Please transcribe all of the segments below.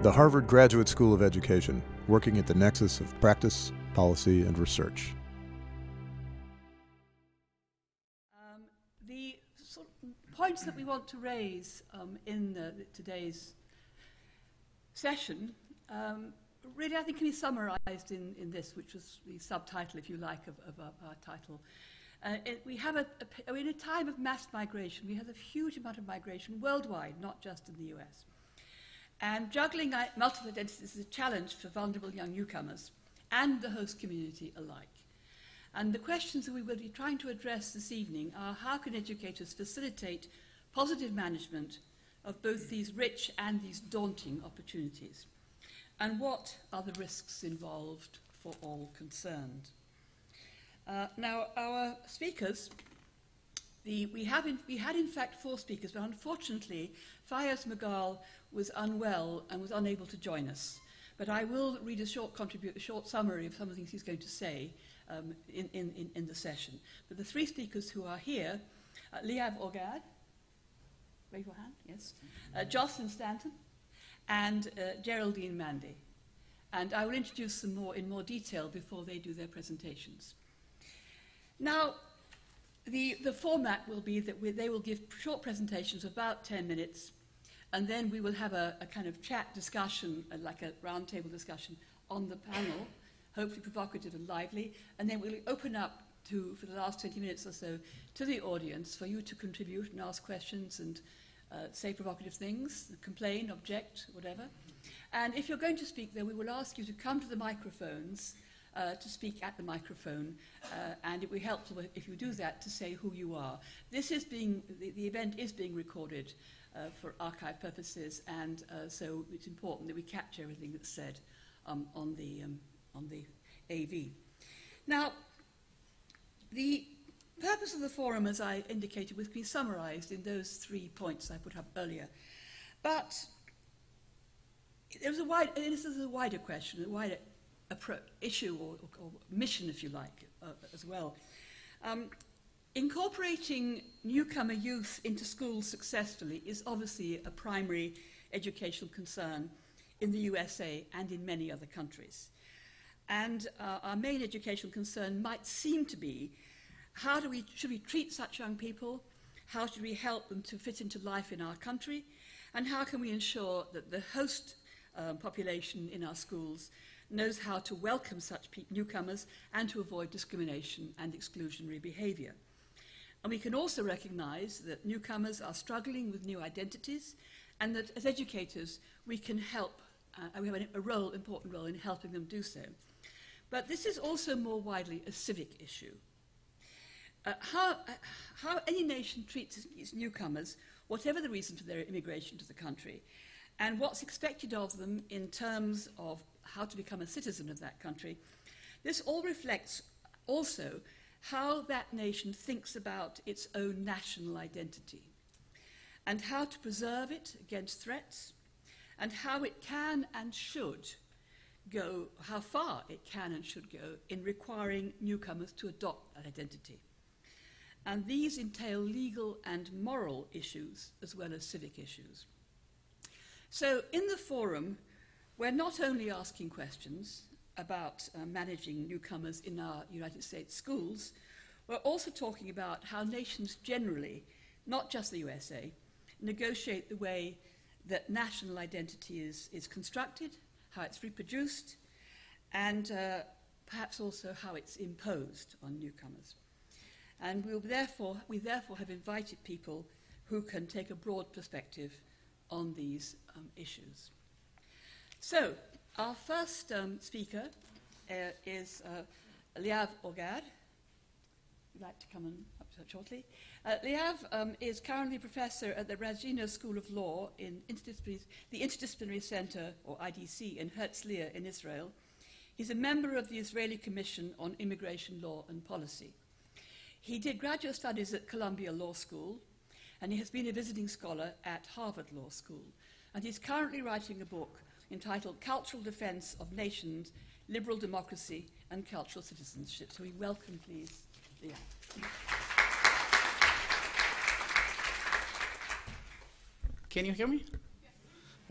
the Harvard Graduate School of Education, working at the nexus of practice, policy, and research. The sort of points that we want to raise in today's session really, I think, can be summarized in this, which was the subtitle, if you like, of our title. We're in a time of mass migration. We have a huge amount of migration worldwide, not just in the US. And juggling multiple identities is a challenge for vulnerable young newcomers and the host community alike. And the questions that we will be trying to address this evening are: how can educators facilitate positive management of both these rich and these daunting opportunities? And what are the risks involved for all concerned? Now, our speakers, we had in fact 4 speakers, but unfortunately, Fayez Magal was unwell and was unable to join us. But I will read a short summary of some of the things he's going to say in the session. But the 3 speakers who are here, Liav Orgad, raise your hand, yes, Jocelyn Stanton, and Geraldine Mandy. And I will introduce them in more detail before they do their presentations. Now, the format will be that they will give short presentations of about 10 minutes, and then we will have a kind of chat discussion, like a roundtable discussion on the panel, hopefully provocative and lively, and then we'll open up for the last 20 minutes or so to the audience for you to contribute and ask questions and say provocative things, complain, object, whatever. And if you're going to speak there, we will ask you to come to the microphones to speak at the microphone, and it will be helpful if you do that to say who you are. This is the event is being recorded for archive purposes, and so it's important that we capture everything that's said on the AV. Now, the purpose of the forum, as I indicated, was to be summarized in those 3 points I put up earlier. But this is a wider question, a wider issue or mission, if you like, as well. Incorporating newcomer youth into schools successfully is obviously a primary educational concern in the USA and in many other countries. And our main educational concern might seem to be: should we treat such young people? How should we help them to fit into life in our country? And how can we ensure that the host population in our schools knows how to welcome such newcomers and to avoid discrimination and exclusionary behavior? And we can also recognize that newcomers are struggling with new identities, and that as educators we can help, and we have an important role in helping them do so. But this is also more widely a civic issue. How any nation treats its newcomers, whatever the reason for their immigration to the country, and what's expected of them in terms of how to become a citizen of that country, this all reflects also how that nation thinks about its own national identity, and how to preserve it against threats, and how it can and should go, how far it can and should go in requiring newcomers to adopt that identity. And these entail legal and moral issues as well as civic issues. So in the forum, we're not only asking questions about managing newcomers in our United States schools, we're also talking about how nations generally, not just the USA, negotiate the way that national identity is constructed, how it's reproduced, and perhaps also how it's imposed on newcomers. And we therefore have invited people who can take a broad perspective on these issues. So, our first speaker is Liav Orgad. Would like to come up shortly. Liav is currently professor at the Razino School of Law in the Interdisciplinary Center, or IDC, in Herzliya in Israel. He's a member of the Israeli Commission on Immigration Law and Policy. He did graduate studies at Columbia Law School, and he has been a visiting scholar at Harvard Law School. And he's currently writing a book entitled Cultural Defense of Nations, Liberal Democracy and Cultural Citizenship. So we welcome, please, Liav. Can you hear me?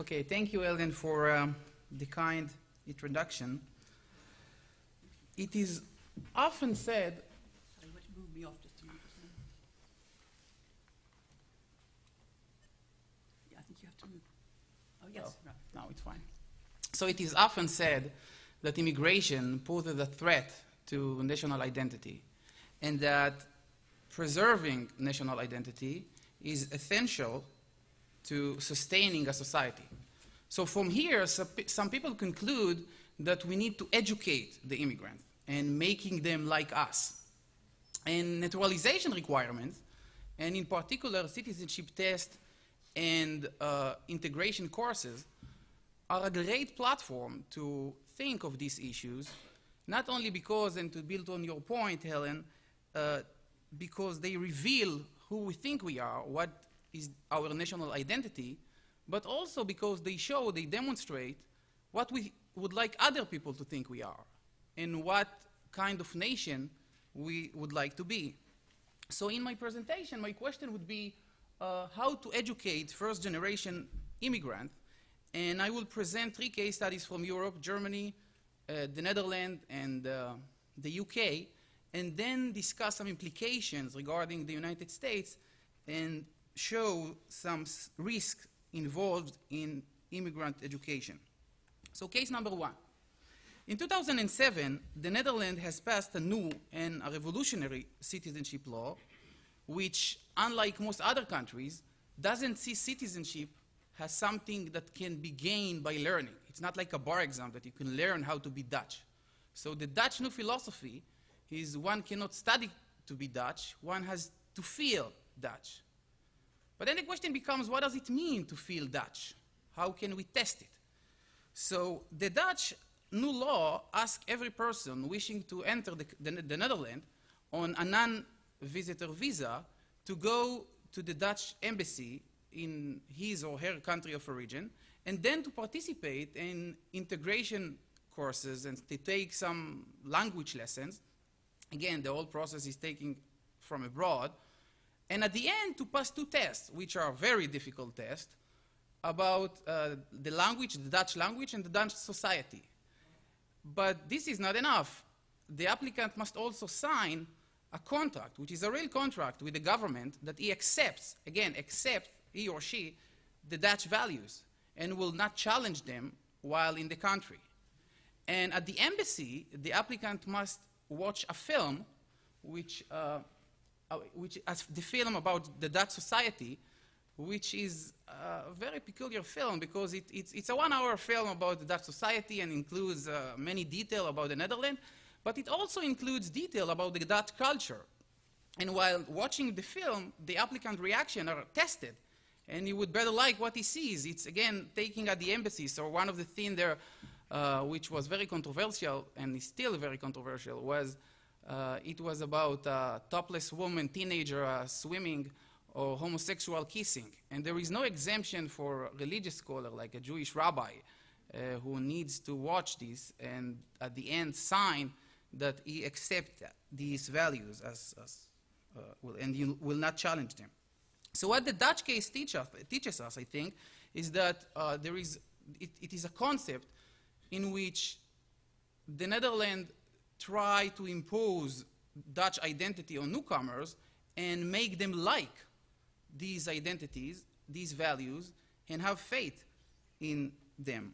Okay, thank you, Ellen, for the kind introduction. It is often said... Sorry, would you move me off just a minute? Yeah, I think you have to move. Oh, yes. Oh, right. no, it's fine. So it is often said that immigration poses a threat to national identity, and that preserving national identity is essential to sustaining a society. So from here, some people conclude that we need to educate the immigrant and making them like us. And naturalization requirements, and in particular citizenship tests and integration courses, are a great platform to think of these issues, not only because, and to build on your point, Helen, because they reveal who we think we are, what is our national identity, but also because they demonstrate what we would like other people to think we are, and what kind of nation we would like to be. So in my presentation, my question would be how to educate first-generation immigrants, and I will present 3 case studies from Europe, Germany, the Netherlands, and the UK, and then discuss some implications regarding the United States and show some risks involved in immigrant education. So case number 1. In 2007, the Netherlands has passed a new and a revolutionary citizenship law, which, unlike most other countries, doesn't see citizenship as something that can be gained by learning. It's not like a bar exam that you can learn how to be Dutch. So the Dutch new philosophy is one cannot study to be Dutch, one has to feel Dutch. But then the question becomes, what does it mean to feel Dutch? How can we test it? So the Dutch new law asks every person wishing to enter the Netherlands on a non-visitor visa to go to the Dutch embassy in his or her country of origin, and then to participate in integration courses and to take some language lessons. Again, the whole process is taken from abroad. And at the end, to pass 2 tests, which are very difficult tests, about the language, the Dutch language, and the Dutch society. But this is not enough. The applicant must also sign a contract, which is a real contract with the government, that he accepts, again, accepts, he or she, the Dutch values, and will not challenge them while in the country. And at the embassy, the applicant must watch a film, which is the film about the Dutch society, which is a very peculiar film because it's a 1-hour film about the Dutch society and includes many details about the Netherlands, but it also includes detail about the Dutch culture. And while watching the film, the applicant reaction are tested, and you would better like what he sees. It's, again, taking at the embassy. So one of the things there, which was very controversial, and is still very controversial, was it was about a topless woman, teenager, swimming, or homosexual kissing. And there is no exemption for a religious scholar, like a Jewish rabbi, who needs to watch this and at the end sign that he accepts these values and you will not challenge them. So what the Dutch case teaches us, I think, is that it is a concept in which the Netherlands try to impose Dutch identity on newcomers and make them like these identities, these values, and have faith in them.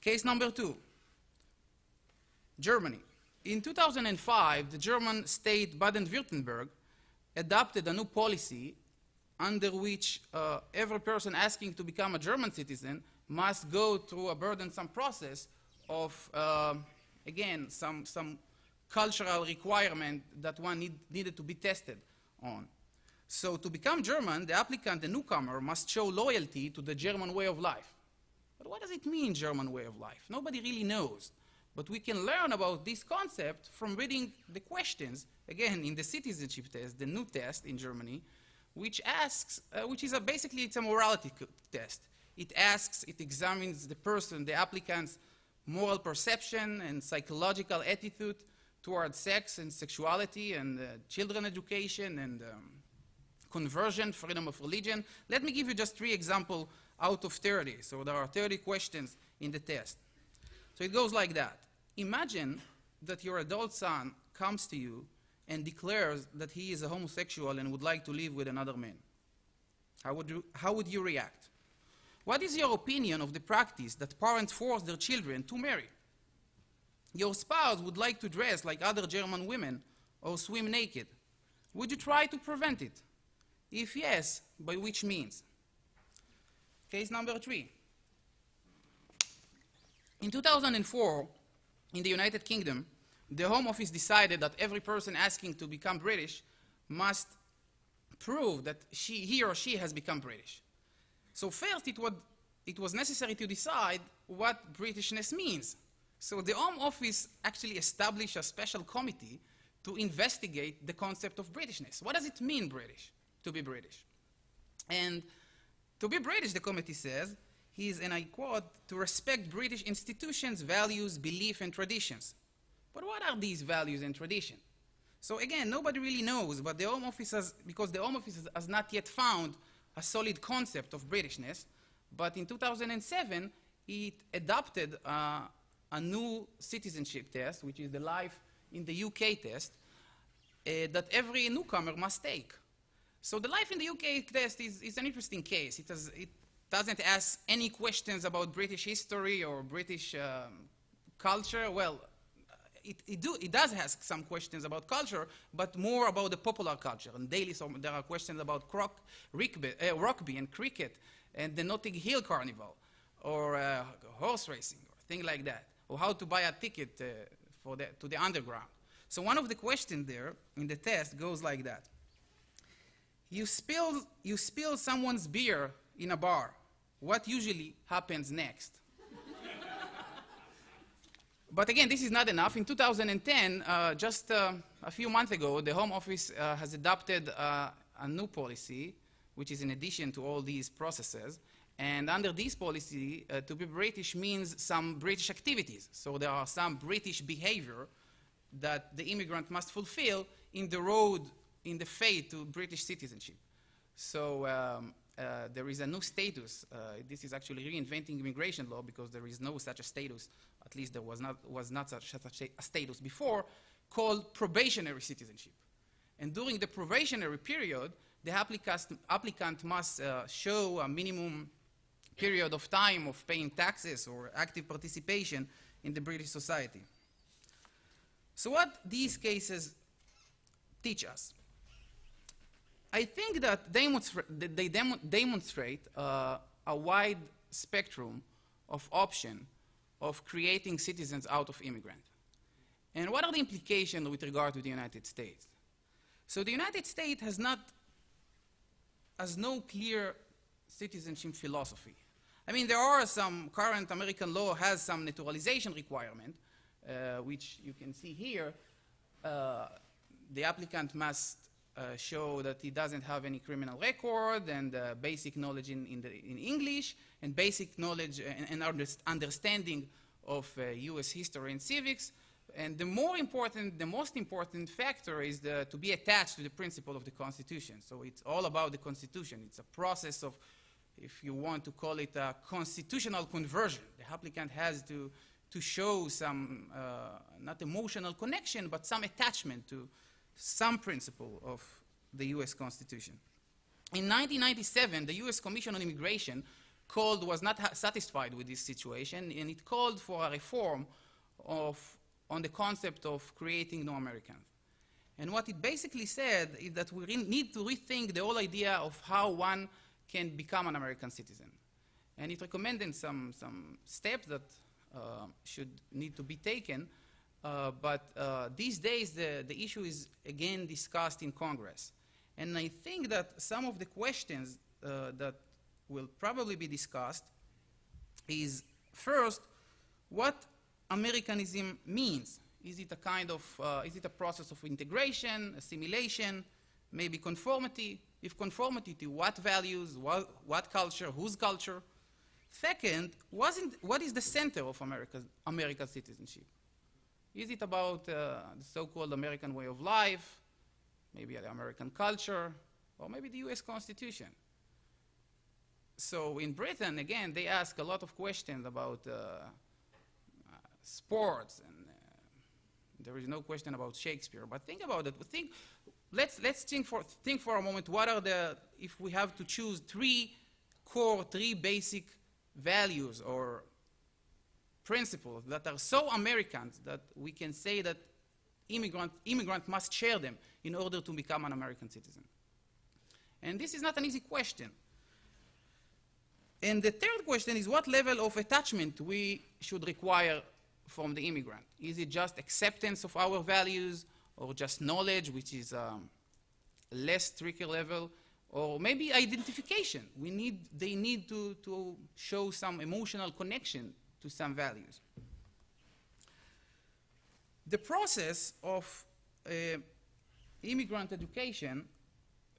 Case number 2, Germany. In 2005, the German state Baden-Württemberg adopted a new policy under which every person asking to become a German citizen must go through a burdensome process of, again, some cultural requirement that one needed to be tested on. So to become German, the applicant, the newcomer, must show loyalty to the German way of life. But what does it mean, German way of life? Nobody really knows. But we can learn about this concept from reading the questions, again, in the citizenship test, the new test in Germany, which asks, basically it's a morality test. It examines the person, the applicant's moral perception and psychological attitude towards sex and sexuality and children education and conversion, freedom of religion. Let me give you just 3 examples out of 30. So there are 30 questions in the test. So it goes like that. Imagine that your adult son comes to you and declares that he is a homosexual and would like to live with another man. How would you react? What is your opinion of the practice that parents force their children to marry? Your spouse would like to dress like other German women or swim naked. Would you try to prevent it? If yes, by which means? Case number 3. In 2004, in the United Kingdom, the Home Office decided that every person asking to become British must prove that he or she has become British. So first, it was necessary to decide what Britishness means. So the Home Office actually established a special committee to investigate the concept of Britishness. What does it mean, British, to be British? And to be British, the committee says, is, and I quote, to respect British institutions, values, beliefs, and traditions. But what are these values and traditions? So again, nobody really knows, but the Home Office because the Home Office has not yet found a solid concept of Britishness, but in 2007, it adopted a new citizenship test, which is the Life in the UK test, that every newcomer must take. So the Life in the UK test is an interesting case. It doesn't ask any questions about British history or British culture. Well, it does ask some questions about culture, but more about the popular culture. And daily, so there are questions about rugby and cricket and the Notting Hill Carnival, or horse racing, or things like that, or how to buy a ticket to the underground. So one of the questions there in the test goes like that. You spill someone's beer in a bar. What usually happens next? But again, this is not enough. In 2010, just a few months ago, the Home Office has adopted a new policy, which is in addition to all these processes. And under this policy, to be British means some British activities. So there are some British behavior that the immigrant must fulfill in the road, in the fate to British citizenship. So there is a new status. This is actually reinventing immigration law, because there is no such a status, at least there was not such a status before, called probationary citizenship. And during the probationary period, the applicant must show a minimum period of time of paying taxes or active participation in the British society. So what these cases teach us? I think that they demonstrate a wide spectrum of option of creating citizens out of immigrant. And what are the implications with regard to the United States? So the United States has no clear citizenship philosophy. I mean, there are some current American law has some naturalization requirement, which you can see here. The applicant must show that he doesn't have any criminal record, and basic knowledge in English, and basic knowledge and understanding of US history and civics. And the most important factor is to be attached to the principle of the Constitution. So it's all about the Constitution. It's a process of, if you want to call it a constitutional conversion. The applicant has to show some, not emotional connection, but some attachment to some principle of the US Constitution. In 1997, the US Commission on Immigration was not satisfied with this situation, and it called for a reform on the concept of creating new Americans. And what it basically said is that we need to rethink the whole idea of how one can become an American citizen. And it recommended some steps that should need to be taken. But these days, the issue is again discussed in Congress. And I think that some of the questions that will probably be discussed is, first, what Americanism means. Is it a kind of, is it a process of integration, assimilation, maybe conformity? If conformity to what values, what culture, whose culture? Second, what is the center of America's citizenship? Is it about the so-called American way of life, maybe the American culture, or maybe the US Constitution? So in Britain, again, they ask a lot of questions about sports, and there is no question about Shakespeare. But think about it. Let's think for a moment. What are if we have to choose three basic values or principles that are so American that we can say that immigrant must share them in order to become an American citizen. And this is not an easy question. And the third question is, what level of attachment we should require from the immigrant? Is it just acceptance of our values, or just knowledge, which is a less tricky level, or maybe identification? They need to show some emotional connection to some values. The process of immigrant education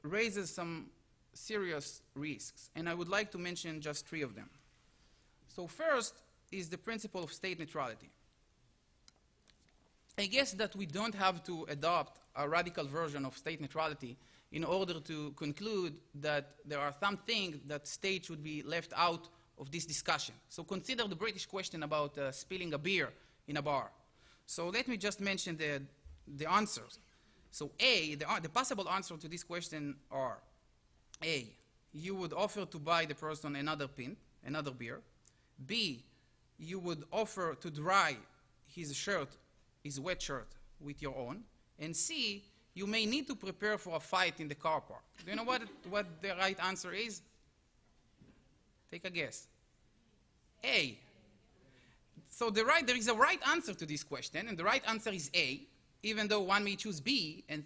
raises some serious risks, and I would like to mention just three of them. So first is the principle of state neutrality. I guess that we don't have to adopt a radical version of state neutrality in order to conclude that there are some things that states should be left out of this discussion. So consider the British question about spilling a beer in a bar. So let me just mention the answers. So A, the possible answer to this question are: A, you would offer to buy the person another beer. B, you would offer to dry his wet shirt with your own. And C, you may need to prepare for a fight in the car park. Do you know what the right answer is? Take a guess. A. So there is a right answer to this question, and the right answer is A, even though one may choose B and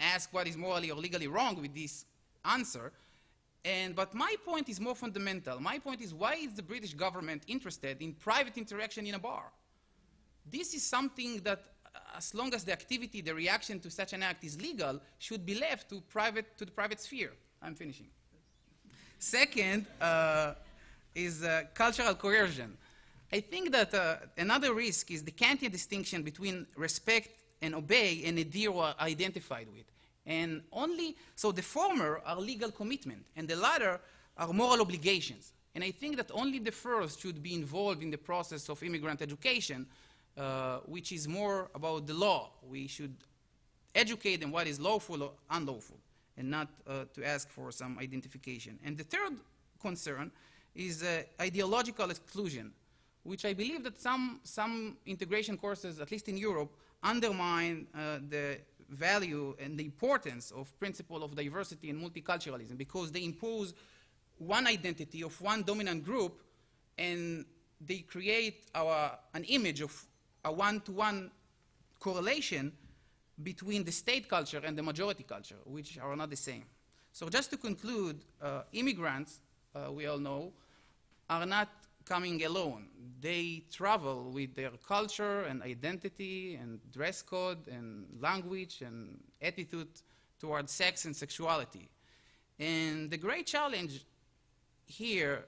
ask what is morally or legally wrong with this answer. But my point is more fundamental. My point is, why is the British government interested in private interaction in a bar? This is something that, as long as the activity, the reaction to such an act is legal, should be left to the private sphere. I'm finishing. Second is cultural coercion. I think that another risk is the Kantian distinction between respect and obey and adhere or identified with. And so the former are legal commitment, and the latter are moral obligations. And I think that only the first should be involved in the process of immigrant education, which is more about the law. We should educate them what is lawful or unlawful, and not to ask for some identification. And the third concern is ideological exclusion, which I believe that some integration courses, at least in Europe, undermine the value and the importance of principle of diversity and multiculturalism, because they impose one identity of one dominant group, and they create an image of a one-to-one correlation between the state culture and the majority culture, which are not the same. So just to conclude, immigrants, we all know, are not coming alone. They travel with their culture and identity and dress code and language and attitude towards sex and sexuality. And the great challenge here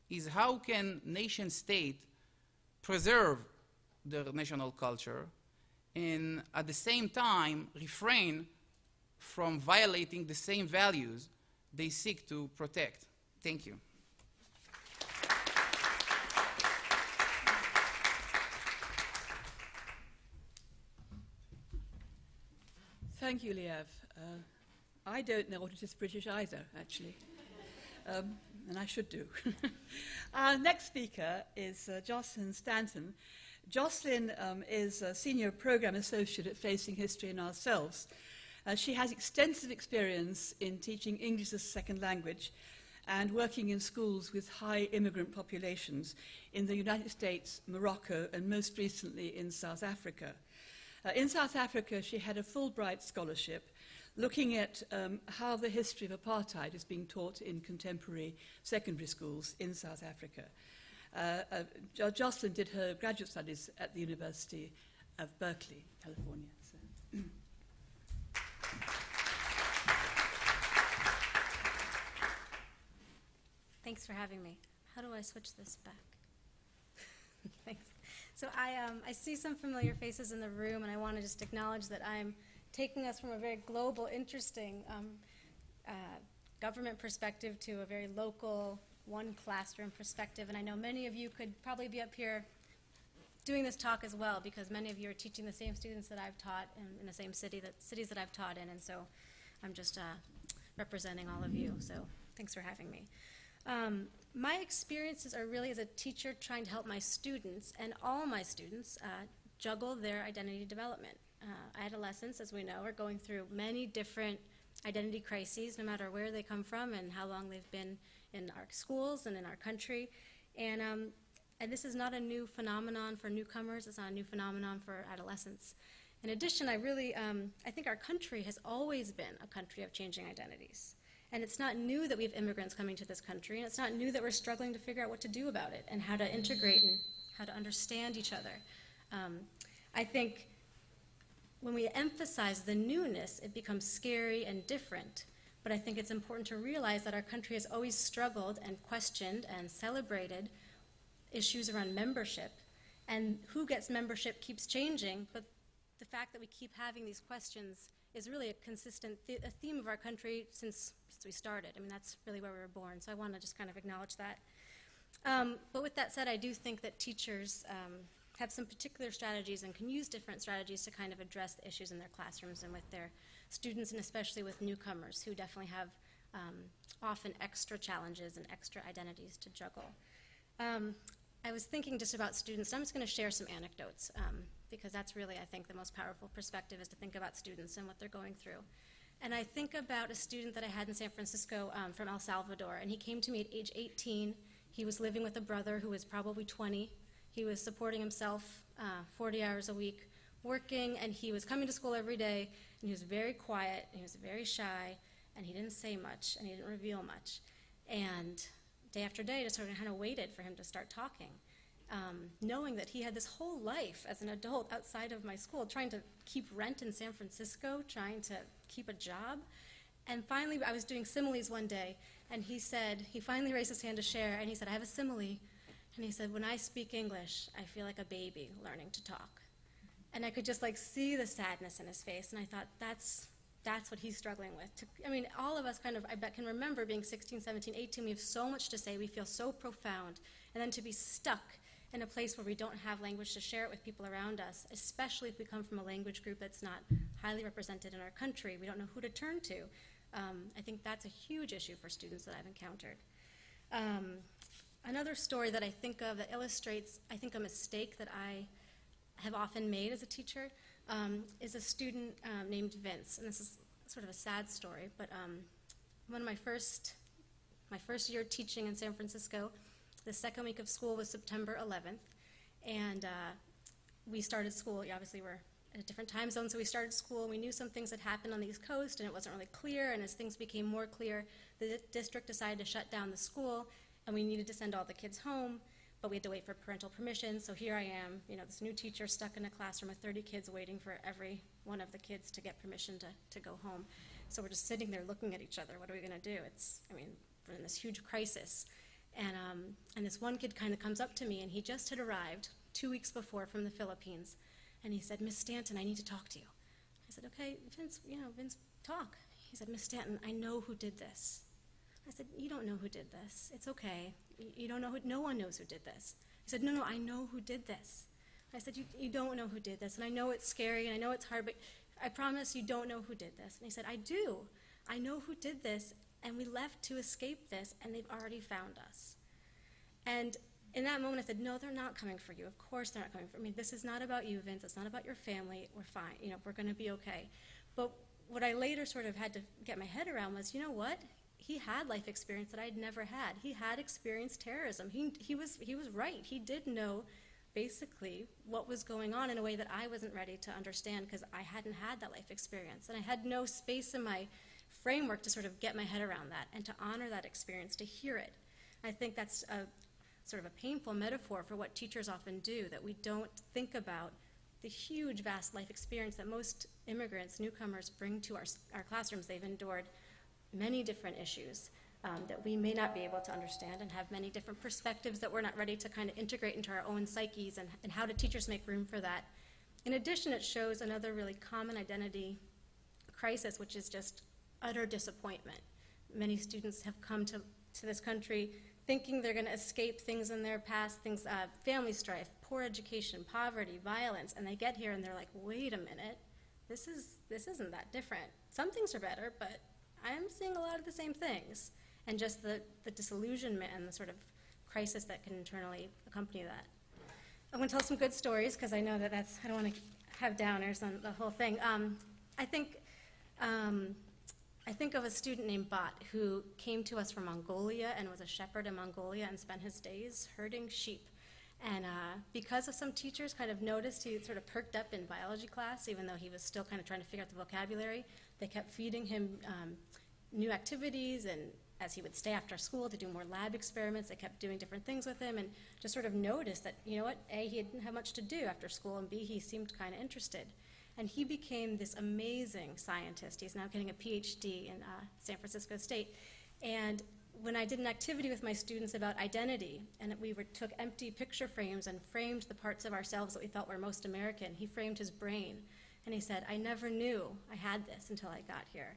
is, how can nation state preserve their national culture and at the same time refrain from violating the same values they seek to protect? Thank you. Thank you, Liev. I don't know what it is British either, actually, and I should do. Our next speaker is Jocelyn Stanton. Jocelyn is a senior program associate at Facing History and Ourselves. She has extensive experience in teaching English as a second language and working in schools with high immigrant populations in the United States, Morocco, and most recently in South Africa. In South Africa, she had a Fulbright scholarship looking at how the history of apartheid is being taught in contemporary secondary schools in South Africa. Jocelyn did her graduate studies at the University of Berkeley, California. So. Thanks for having me. How do I switch this back? Thanks. So I see some familiar faces in the room, and I want to just acknowledge that I'm taking us from a very global, interesting government perspective to a very local, one classroom perspective. And I know many of you could probably be up here doing this talk as well, because many of you are teaching the same students that I've taught in the same cities that I've taught in. And so I'm just representing all of you. So thanks for having me. My experiences are really as a teacher trying to help my students, and all my students, juggle their identity development. Adolescents, as we know, are going through many different identity crises, no matter where they come from and how long they've been in our schools and in our country. And this is not a new phenomenon for newcomers. It's not a new phenomenon for adolescents. In addition, I think our country has always been a country of changing identities. And it's not new that we have immigrants coming to this country, and it's not new that we're struggling to figure out what to do about it and how to integrate and how to understand each other. I think when we emphasize the newness, it becomes scary and different. But I think it's important to realize that our country has always struggled and questioned and celebrated issues around membership. And who gets membership keeps changing, but the fact that we keep having these questions is really a consistent a theme of our country since we started. I mean, that's really where we were born, so I want to just kind of acknowledge that. But with that said, I do think that teachers have some particular strategies and can use different strategies to kind of address the issues in their classrooms and with their students, and especially with newcomers who definitely have often extra challenges and extra identities to juggle. I was thinking just about students, and I'm just going to share some anecdotes because that's really, I think, the most powerful perspective, is to think about students and what they're going through. And I think about a student that I had in San Francisco from El Salvador, and he came to me at age 18. He was living with a brother who was probably 20. He was supporting himself 40 hours a week, working, and he was coming to school every day, and he was very quiet, and he was very shy, and he didn't say much, and he didn't reveal much. And day after day, I just sort of kind of waited for him to start talking, knowing that he had this whole life as an adult outside of my school, trying to keep rent in San Francisco, trying to keep a job. And finally, I was doing similes one day, and he finally raised his hand to share, and he said, I have a simile. And he said, when I speak English, I feel like a baby learning to talk. And I could just like see the sadness in his face, and I thought, that's what he's struggling with. I mean, all of us kind of, I bet, can remember being 16, 17, 18. We have so much to say. We feel so profound. And then to be stuck in a place where we don't have language to share it with people around us, especially if we come from a language group that's not highly represented in our country. We don't know who to turn to. I think that's a huge issue for students that I've encountered. Another story that I think of that illustrates, I think, a mistake that I have often made as a teacher is a student named Vince. And this is sort of a sad story, but one of my first year teaching in San Francisco, the second week of school was September 11th, and we started school. Obviously, we're at a different time zone, so we started school. We knew some things had happened on the East Coast, and it wasn't really clear, and as things became more clear, the district decided to shut down the school, and we needed to send all the kids home, but we had to wait for parental permission. So here I am, this new teacher stuck in a classroom with 30 kids waiting for every one of the kids to get permission to go home. So we're just sitting there looking at each other. What are we going to do? We're in this huge crisis. And this one kid kind of comes up to me, and he just had arrived 2 weeks before from the Philippines. And he said, Miss Stanton, I need to talk to you. I said, okay, Vince, Vince, talk. He said, Miss Stanton, I know who did this. I said, you don't know who did this. It's okay. You don't know no one knows who did this. He said, no, I know who did this. I said, you don't know who did this, and I know it's scary, and I know it's hard, but I promise you don't know who did this. And he said, I do. I know who did this, and we left to escape this, and they've already found us. And in that moment, I said, no, they're not coming for you. Of course they're not coming for me. This is not about you, Vince. It's not about your family. We're fine. We're going to be okay. But what I later sort of had to get my head around was, you know what? He had life experience that I'd never had. He had experienced terrorism. He was right. He did know basically what was going on in a way that I wasn't ready to understand because I hadn't had that life experience. And I had no space in my framework to sort of get my head around that and to honor that experience, to hear it. I think that's a sort of a painful metaphor for what teachers often do, that we don't think about the huge, vast life experience that most immigrants, newcomers, bring to our classrooms. They've endured many different issues that we may not be able to understand, and have many different perspectives that we're not ready to kind of integrate into our own psyches, and how do teachers make room for that. In addition, it shows another really common identity crisis, which is just utter disappointment. many students have come to this country thinking they're going to escape things in their past, things, family strife, poor education, poverty, violence, and they get here and they're like, wait a minute, this isn't that different. Some things are better, but I'm seeing a lot of the same things. And just the disillusionment and the sort of crisis that can internally accompany that. I'm going to tell some good stories because I know that I don't want to have downers on the whole thing. I think of a student named Bot who came to us from Mongolia and was a shepherd in Mongolia and spent his days herding sheep. And because of some teachers kind of noticed he sort of perked up in biology class, even though he was still kind of trying to figure out the vocabulary, they kept feeding him new activities, and as he would stay after school to do more lab experiments, they kept doing different things with him, and just sort of noticed that, you know what, A, he didn't have much to do after school, and B, he seemed kind of interested. And he became this amazing scientist. He's now getting a PhD in San Francisco State. And when I did an activity with my students about identity, and we took empty picture frames and framed the parts of ourselves that we thought were most American, he framed his brain. And he said, I never knew I had this until I got here.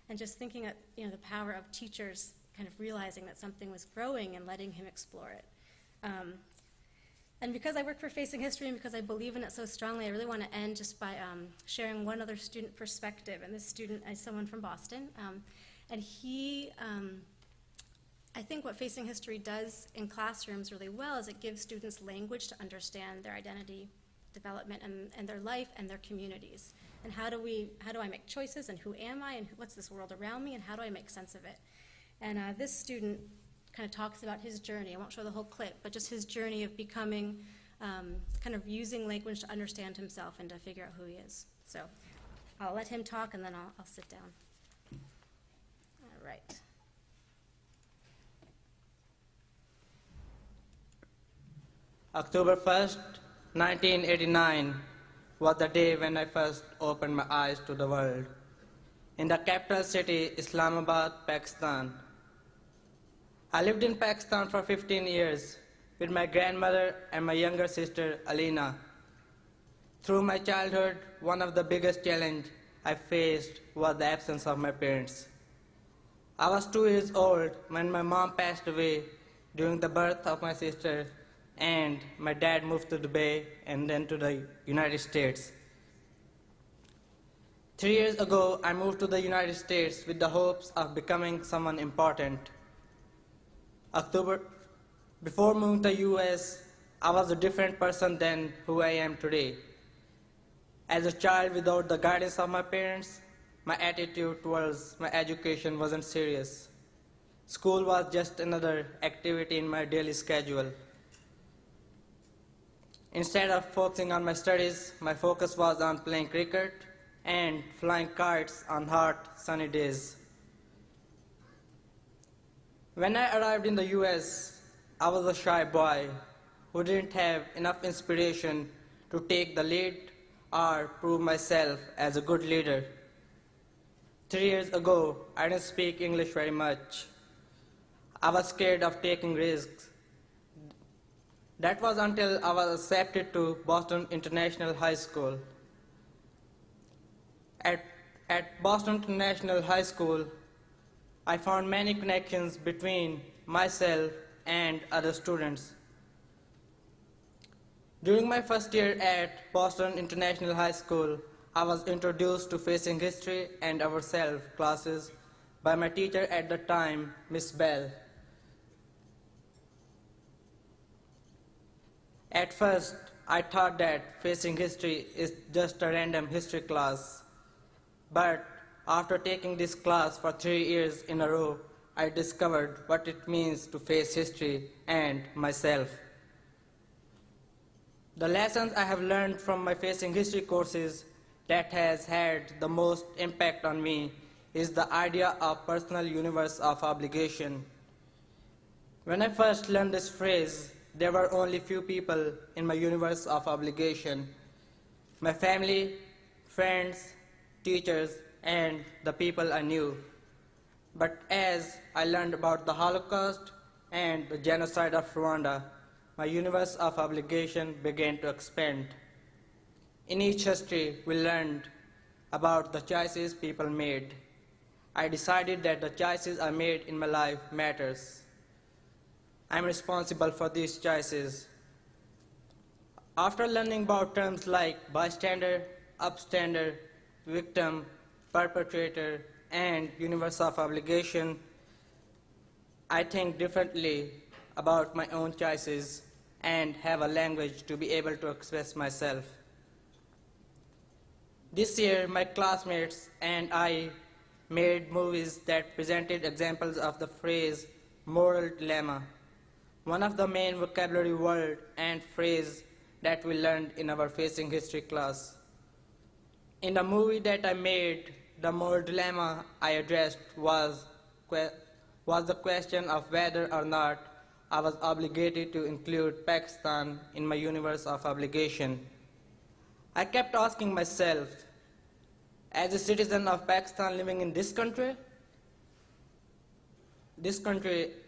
And just thinking of the power of teachers kind of realizing that something was growing and letting him explore it. And because I work for Facing History and because I believe in it so strongly, I really want to end just by sharing one other student perspective. And this student is someone from Boston. And he, I think what Facing History does in classrooms really well is it gives students language to understand their identity development and their life and their communities. And how do I make choices, and who am I, and what's this world around me, and how do I make sense of it? And this student kind of talks about his journey. I won't show the whole clip, but just his journey of becoming, kind of using language to understand himself and to figure out who he is. So I'll let him talk, and then I'll sit down. All right. October 1st, 1989 was the day when I first opened my eyes to the world. In the capital city, Islamabad, Pakistan. I lived in Pakistan for 15 years with my grandmother and my younger sister, Alina. Through my childhood, one of the biggest challenges I faced was the absence of my parents. I was 2 years old when my mom passed away during the birth of my sister, and my dad moved to Dubai and then to the United States. 3 years ago, I moved to the United States with the hopes of becoming someone important. Before moving to the US, I was a different person than who I am today. As a child without the guidance of my parents, my attitude towards my education wasn't serious. School was just another activity in my daily schedule. Instead of focusing on my studies, my focus was on playing cricket and flying kites on hot, sunny days. When I arrived in the US, I was a shy boy who didn't have enough inspiration to take the lead or prove myself as a good leader. 3 years ago, I didn't speak English very much. I was scared of taking risks. That was until I was accepted to Boston International High School. At Boston International High School, I found many connections between myself and other students. During my first year at Boston International High School, I was introduced to Facing History and Ourselves classes by my teacher at the time, Miss Bell. At first, I thought that Facing History is just a random history class. But after taking this class for 3 years in a row, I discovered what it means to face history and myself. The lessons I have learned from my Facing History courses that has had the most impact on me is the idea of personal universe of obligation. When I first learned this phrase, there were only few people in my universe of obligation: my family, friends, teachers, and the people I knew. But as I learned about the Holocaust and the genocide of Rwanda, my universe of obligation began to expand. In each history, we learned about the choices people made. I decided that the choices I made in my life matters. I'm responsible for these choices. After learning about terms like bystander, upstander, victim, perpetrator, and universe of obligation, I think differently about my own choices and have a language to be able to express myself. This year, my classmates and I made movies that presented examples of the phrase moral dilemma, one of the main vocabulary word and phrase that we learned in our facing history class. In the movie that I made, the moral dilemma I addressed was the question of whether or not I was obligated to include Pakistan in my universe of obligation. I kept asking myself, as a citizen of Pakistan living in this country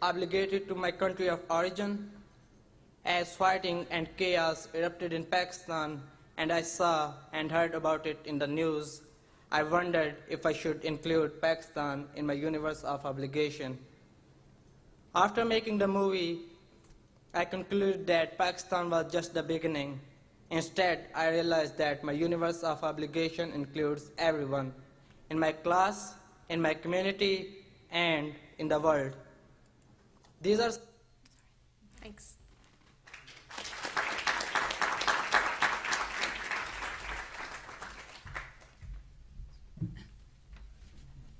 obligated to my country of origin, as fighting and chaos erupted in Pakistan and I saw and heard about it in the news, I wondered if I should include Pakistan in my universe of obligation. After making the movie, I concluded that Pakistan was just the beginning. Instead, I realized that my universe of obligation includes everyone, in my class, in my community, and in the world. These are... Thanks.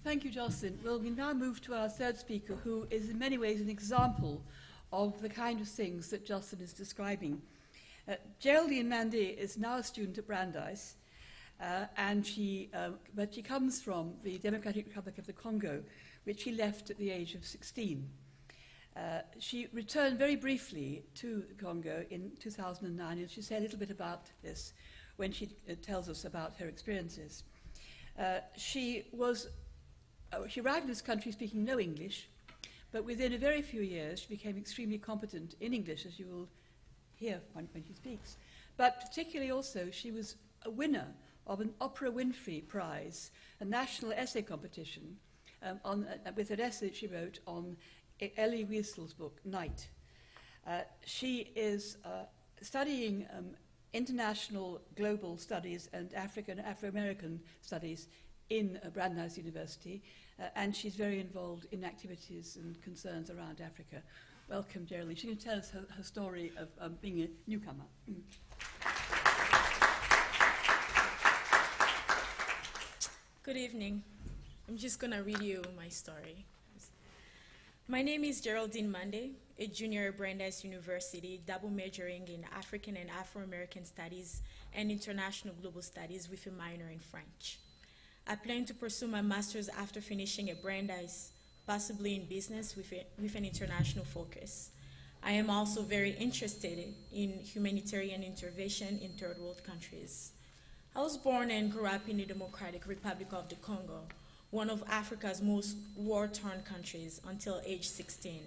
Thank you, Jocelyn. Well, we now move to our third speaker, who is in many ways an example of the kind of things that Jocelyn is describing. Geraldine Mandé is now a student at Brandeis, but she comes from the Democratic Republic of the Congo, which she left at the age of 16. She returned very briefly to the Congo in 2009, and she'll say a little bit about this when she tells us about her experiences. She arrived in this country speaking no English, but within a very few years she became extremely competent in English, as you will hear when she speaks. But particularly also, she was a winner of an Oprah Winfrey Prize, a national essay competition, with an essay that she wrote on Elie Wiesel's book, Night. She is studying international global studies and African, Afro-American studies in Brandeis University, and she's very involved in activities and concerns around Africa. Welcome, Geraldine. She can tell us her story of being a newcomer. Good evening. I'm just going to read you my story. My name is Geraldine Mandé, a junior at Brandeis University, double majoring in African and Afro-American Studies and International Global Studies with a minor in French. I plan to pursue my master's after finishing at Brandeis, possibly in business with an international focus. I am also very interested in humanitarian intervention in third world countries. I was born and grew up in the Democratic Republic of the Congo, one of Africa's most war-torn countries, until age 16.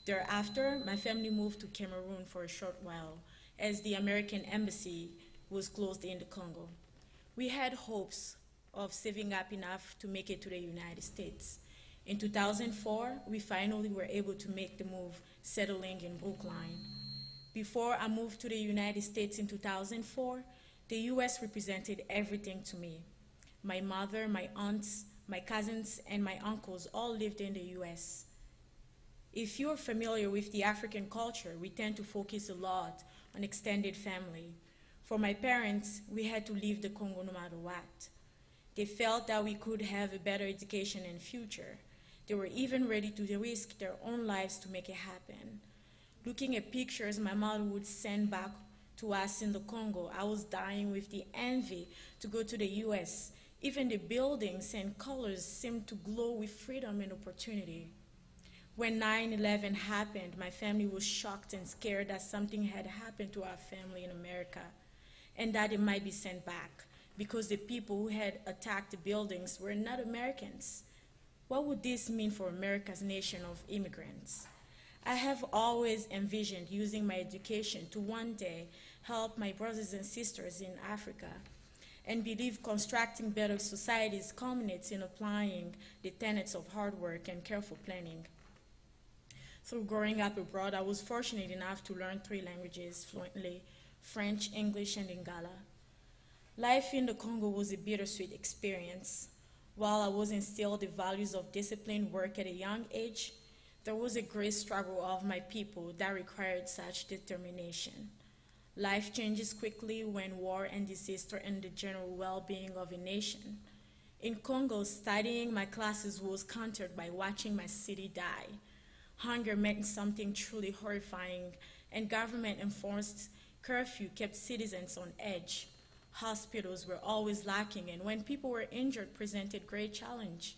Thereafter, my family moved to Cameroon for a short while, as the American embassy was closed in the Congo. We had hopes of saving up enough to make it to the United States. In 2004, we finally were able to make the move, settling in Brookline. Before I moved to the United States in 2004, the US represented everything to me. My mother, my aunts, my cousins, and my uncles all lived in the US. If you're familiar with the African culture, we tend to focus a lot on extended family. For my parents, we had to leave the Congo no matter what. They felt that we could have a better education and future. They were even ready to risk their own lives to make it happen. Looking at pictures my mother would send back to us in the Congo, I was dying with the envy to go to the US. Even the buildings and colors seemed to glow with freedom and opportunity. When 9/11 happened, my family was shocked and scared that something had happened to our family in America and that it might be sent back, because the people who had attacked the buildings were not Americans. What would this mean for America's nation of immigrants? I have always envisioned using my education to one day help my brothers and sisters in Africa. and believe constructing better societies culminates in applying the tenets of hard work and careful planning. Through growing up abroad, I was fortunate enough to learn 3 languages fluently: French, English, and Lingala. Life in the Congo was a bittersweet experience. While I was instilled the values of disciplined work at a young age, there was a great struggle of my people that required such determination. Life changes quickly when war and disease threaten the general well-being of a nation. In Congo, studying my classes was countered by watching my city die. Hunger meant something truly horrifying, and government-enforced curfew kept citizens on edge. Hospitals were always lacking, and when people were injured, presented great challenge.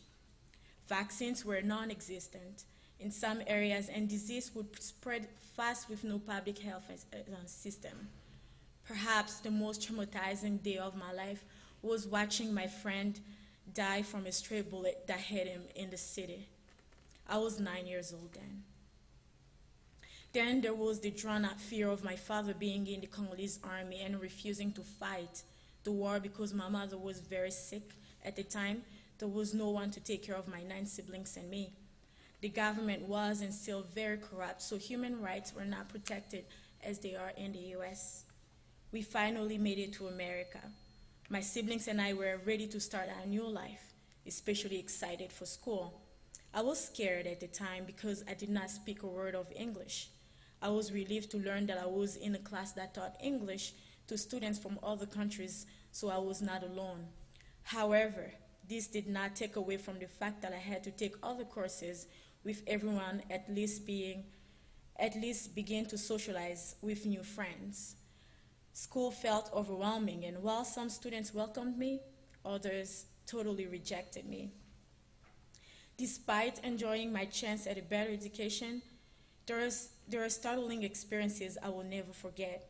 Vaccines were non-existent in some areas, and disease would spread fast with no public health system. Perhaps the most traumatizing day of my life was watching my friend die from a stray bullet that hit him in the city. I was 9 years old then. Then there was the drawn-out fear of my father being in the Congolese army and refusing to fight the war because my mother was very sick at the time. There was no one to take care of my 9 siblings and me. The government was and still very corrupt, so human rights were not protected as they are in the US. We finally made it to America. My siblings and I were ready to start our new life, especially excited for school. I was scared at the time because I did not speak a word of English. I was relieved to learn that I was in a class that taught English to students from other countries, so I was not alone. However, this did not take away from the fact that I had to take other courses with everyone, at least begin to socialize with new friends. School felt overwhelming, and while some students welcomed me, others totally rejected me. Despite enjoying my chance at a better education, there are startling experiences I will never forget.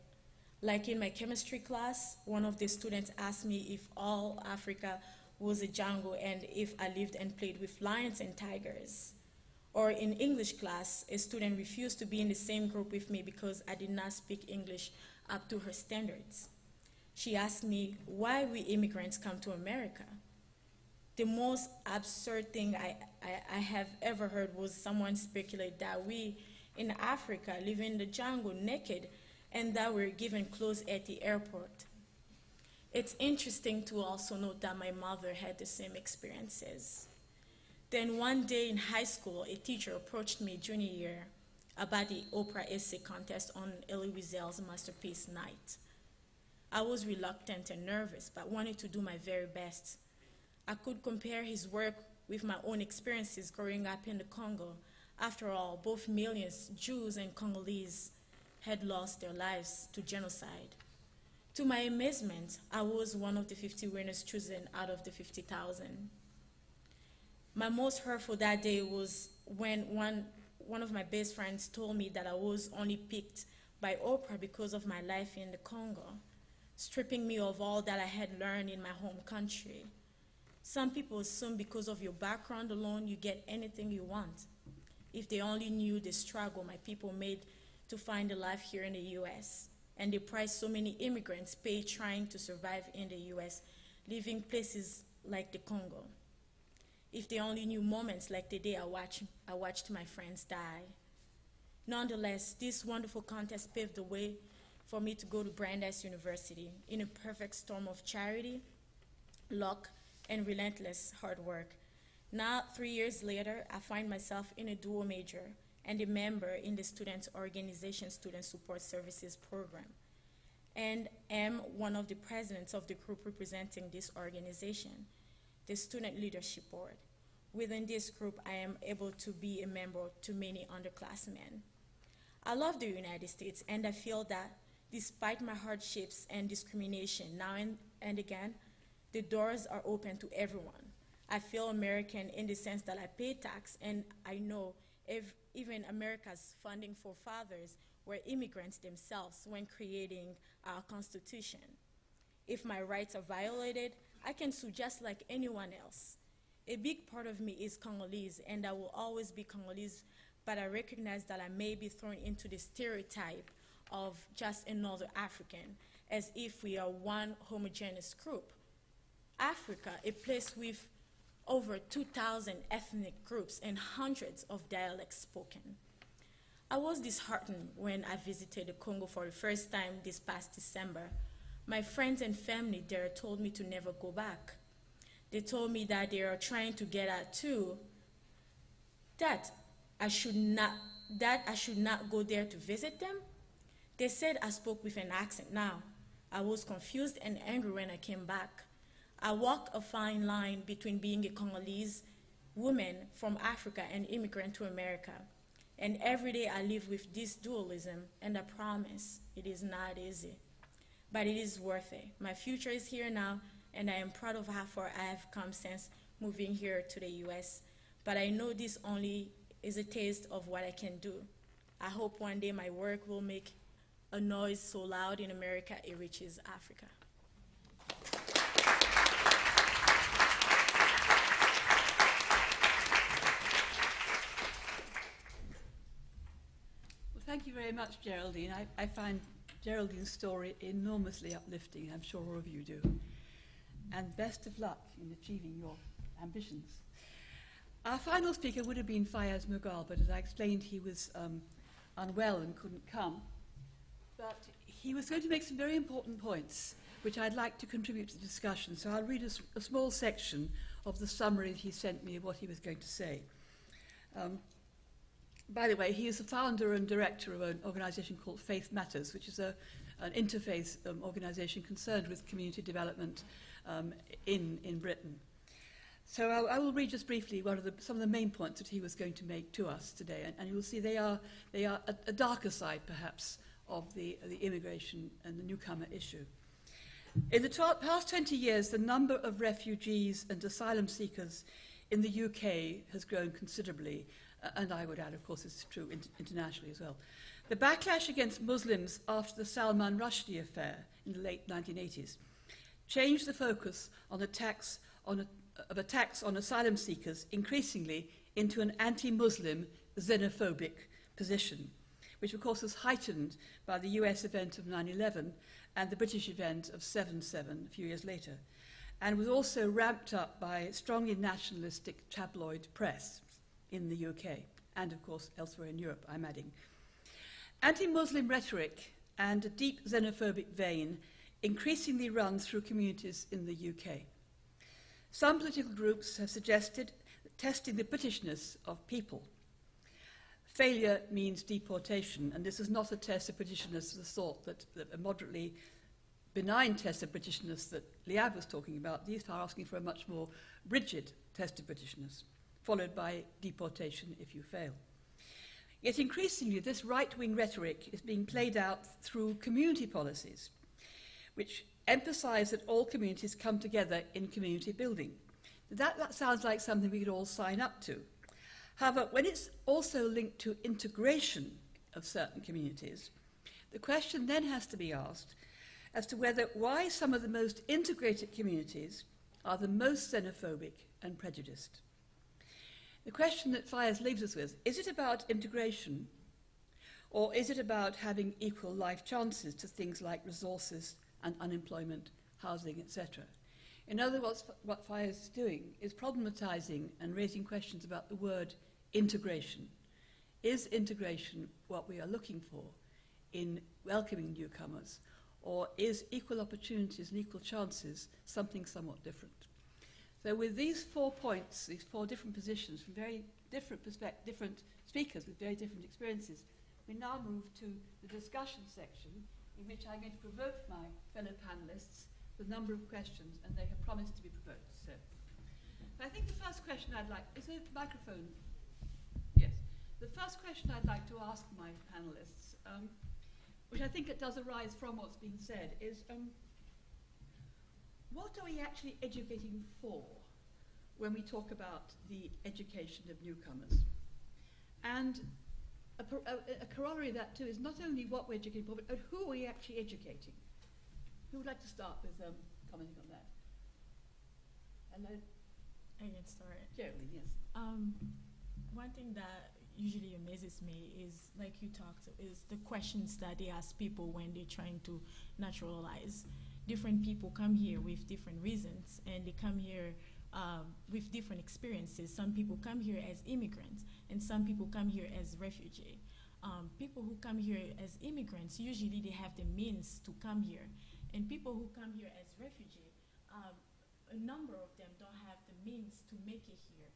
Like in my chemistry class, one of the students asked me if all Africa was a jungle and if I lived and played with lions and tigers. Or in English class, a student refused to be in the same group with me because I did not speak English up to her standards. She asked me why we immigrants come to America. The most absurd thing I have ever heard was someone speculate that we in Africa live in the jungle naked and that we're given clothes at the airport. It's interesting to also note that my mother had the same experiences. Then one day in high school, a teacher approached me junior year about the Oprah essay contest on Elie Wiesel's Masterpiece Night. I was reluctant and nervous, but wanted to do my very best. I could compare his work with my own experiences growing up in the Congo. After all, both millions, Jews and Congolese, had lost their lives to genocide. To my amazement, I was one of the 50 winners chosen out of the 50,000. My most hurtful that day was when one of my best friends told me that I was only picked by Oprah because of my life in the Congo, stripping me of all that I had learned in my home country. Some people assume because of your background alone you get anything you want. If they only knew the struggle my people made to find a life here in the US, and the price so many immigrants pay trying to survive in the US, leaving places like the Congo. If they only knew moments like the day I watched my friends die. Nonetheless, this wonderful contest paved the way for me to go to Brandeis University in a perfect storm of charity, luck, and relentless hard work. Now, 3 years later, I find myself in a dual major and a member in the Student Organization Student Support Services Program, and am one of the presidents of the group representing this organization, the Student Leadership Board. Within this group, I am able to be a member to many underclassmen. I love the United States, and I feel that despite my hardships and discrimination now and again, the doors are open to everyone. I feel American in the sense that I pay tax, and I know if even America's founding forefathers were immigrants themselves when creating our Constitution. If my rights are violated, I can sue just like anyone else. A big part of me is Congolese, and I will always be Congolese, but I recognize that I may be thrown into the stereotype of just another African, as if we are one homogeneous group, Africa, a place with over 2,000 ethnic groups and hundreds of dialects spoken. I was disheartened when I visited the Congo for the first time this past December. My friends and family there told me to never go back. They told me that they are trying to get at too, that I should not go there to visit them. They said I spoke with an accent now. I was confused and angry when I came back. I walk a fine line between being a Congolese woman from Africa and immigrant to America. And every day I live with this dualism, and I promise it is not easy. But it is worth it. My future is here now, and I am proud of how far I have come since moving here to the US. But I know this only is a taste of what I can do. I hope one day my work will make a noise so loud in America it reaches Africa. Well, thank you very much, Geraldine. I find Geraldine's story enormously uplifting. I'm sure all of you do. And best of luck in achieving your ambitions. Our final speaker would have been Fayez Mughal, but as I explained, he was unwell and couldn't come. But he was going to make some very important points, which I'd like to contribute to the discussion. So I'll read a small section of the summary he sent me of what he was going to say. By the way, he is the founder and director of an organization called Faith Matters, which is an interfaith organization concerned with community development in Britain. So I will read just briefly some of the main points that he was going to make to us today, and you will see they are a darker side, perhaps, of the immigration and the newcomer issue. In the past 20 years, the number of refugees and asylum seekers in the UK has grown considerably, and I would add, of course, it's true internationally as well. The backlash against Muslims after the Salman Rushdie affair in the late 1980s changed the focus on attacks on asylum seekers increasingly into an anti-Muslim, xenophobic position, which of course was heightened by the US event of 9/11 and the British event of 7/7 a few years later, and was also ramped up by strongly nationalistic tabloid press in the UK, and of course elsewhere in Europe, I'm adding. Anti-Muslim rhetoric and a deep xenophobic vein increasingly run through communities in the UK. Some political groups have suggested that testing the Britishness of people. Failure means deportation, and this is not a test of Britishness of the sort that a moderately benign test of Britishness that Liav was talking about. These are asking for a much more rigid test of Britishness, followed by deportation if you fail. Yet increasingly, this right-wing rhetoric is being played out through community policies, which emphasize that all communities come together in community building. That sounds like something we could all sign up to. However, when it's also linked to integration of certain communities, the question then has to be asked as to why some of the most integrated communities are the most xenophobic and prejudiced. The question that Fayez leaves us with, is it about integration, or is it about having equal life chances to things like resources and unemployment, housing, etc.? In other words, what Fayez is doing is problematizing and raising questions about the word integration. Is integration what we are looking for in welcoming newcomers, or is equal opportunities and equal chances something somewhat different? So with these 4 points, these 4 different positions from very different speakers with very different experiences, we now move to the discussion section, in which I'm going to provoke my fellow panelists with a number of questions, and they have promised to be provoked. So I think the first question I'd like, is the microphone? Yes. The first question I'd like to ask my panelists, which I think it does arise from what's been said, is what are we actually educating for when we talk about the education of newcomers? And a corollary of that too is not only what we're educating for, but who are we actually educating? Who would like to start with commenting on that? And I can start. Geraldine, yes. One thing that usually amazes me is, like you talked, is the questions that they ask people when they're trying to naturalize. different people come here with different reasons, and they come here with different experiences. Some people come here as immigrants, and some people come here as refugees. People who come here as immigrants, usually they have the means to come here. And people who come here as refugees, a number of them don't have the means to make it here.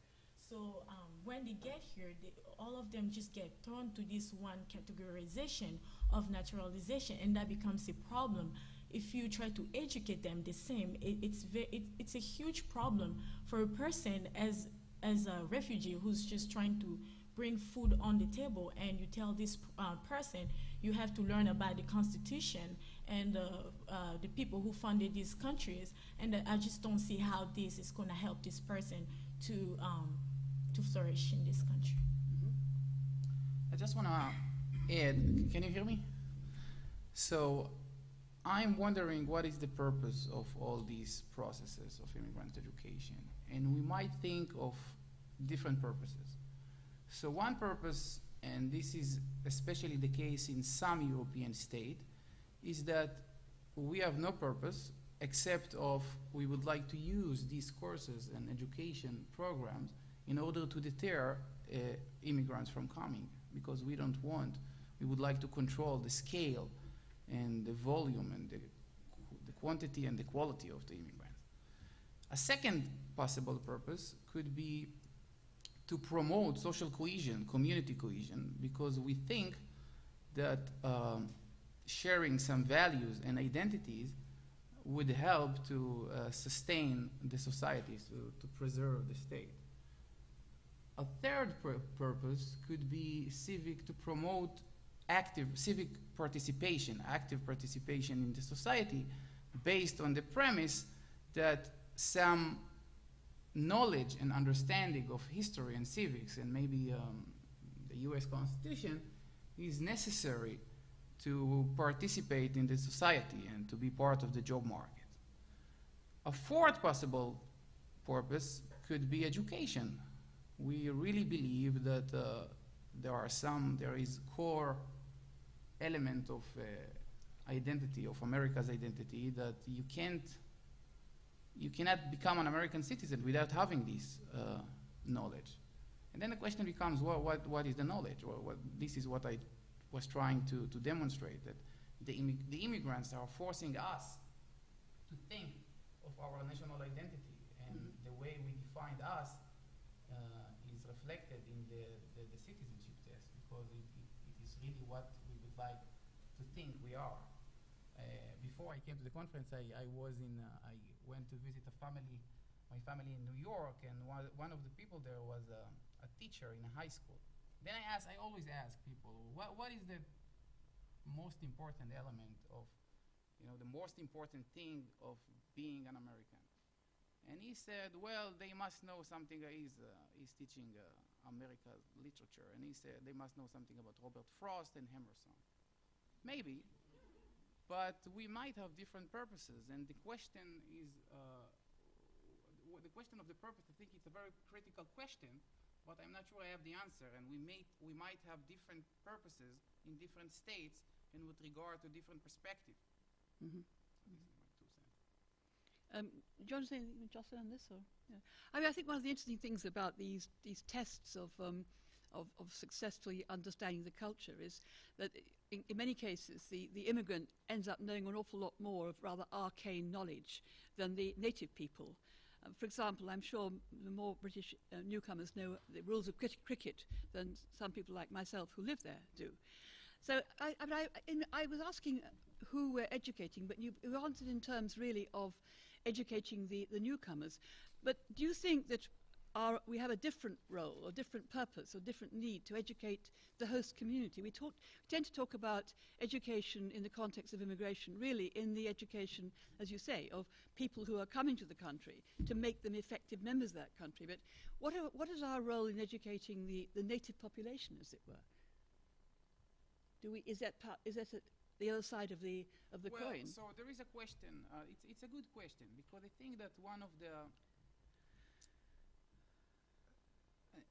So when they get here, all of them just get thrown to this one categorization of naturalization, and that becomes a problem. If you try to educate them the same, it's a huge problem for a person as a refugee who's just trying to bring food on the table, and you tell this person you have to learn about the Constitution and the people who funded these countries, and I just don't see how this is going to help this person to flourish in this country. I just want to add, can you hear me? So I'm wondering what is the purpose of all these processes of immigrant education, and we might think of different purposes. So one purpose, and this is especially the case in some European states, is that we have no purpose except of we would like to use these courses and education programs in order to deter immigrants from coming, because we would like to control the scale and the volume and the quantity and the quality of the immigrants. A second possible purpose could be to promote social cohesion, community cohesion, because we think that sharing some values and identities would help to sustain the societies, to preserve the state. A third purpose could be civic, to promote active civic participation, active participation in the society, based on the premise that some knowledge and understanding of history and civics and maybe the US Constitution is necessary to participate in the society and to be part of the job market. A fourth possible purpose could be education. We really believe that there is core element of identity, of America's identity, that you cannot become an American citizen without having this knowledge. And then the question becomes, well, what is the knowledge? Well, this is what I was trying to demonstrate, that the immigrants are forcing us to think of our national identity, and the way we defined us is reflected in the citizenship test, because it is really what we would like to think we are. Before I came to the conference, I went to visit my family in New York, and one of the people there was a teacher in a high school. Then I always ask people, what is the most important element of, the most important thing of being an American? And he said, well, they must know something. He's teaching American literature, and he said they must know something about Robert Frost and Emerson. Maybe, but we might have different purposes, and the question is, the question of the purpose, I think it's a very critical question, but I'm not sure I have the answer, and we might have different purposes in different states and with regard to different perspectives. Mm-hmm. Do you want to say anything, Jocelyn, on this? Or? Yeah. I mean, I think one of the interesting things about these tests of successfully understanding the culture is that in many cases the immigrant ends up knowing an awful lot more of rather arcane knowledge than the native people. For example, I'm sure the more British newcomers know the rules of cricket than some people like myself who live there do. So I was asking who we're educating, but you answered in terms really of educating the newcomers. But do you think that we have a different role or different purpose or different need to educate the host community? We tend to talk about education in the context of immigration, really in the education, as you say, of people who are coming to the country to make them effective members of that country. But what is our role in educating the native population, as it were? Is that the other side of the coin? So there is a question. It's a good question, because I think that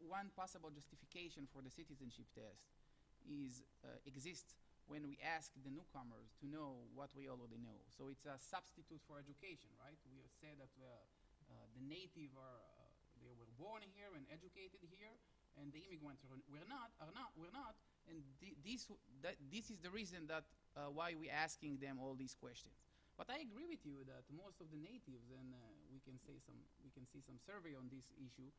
one possible justification for the citizenship test exists when we ask the newcomers to know what we already know. So it's a substitute for education, right? We have said that the native they were born here and educated here, and the immigrants were not. And this is the reason that why we're asking them all these questions. But I agree with you that most of the natives, and we can see some survey on this issue,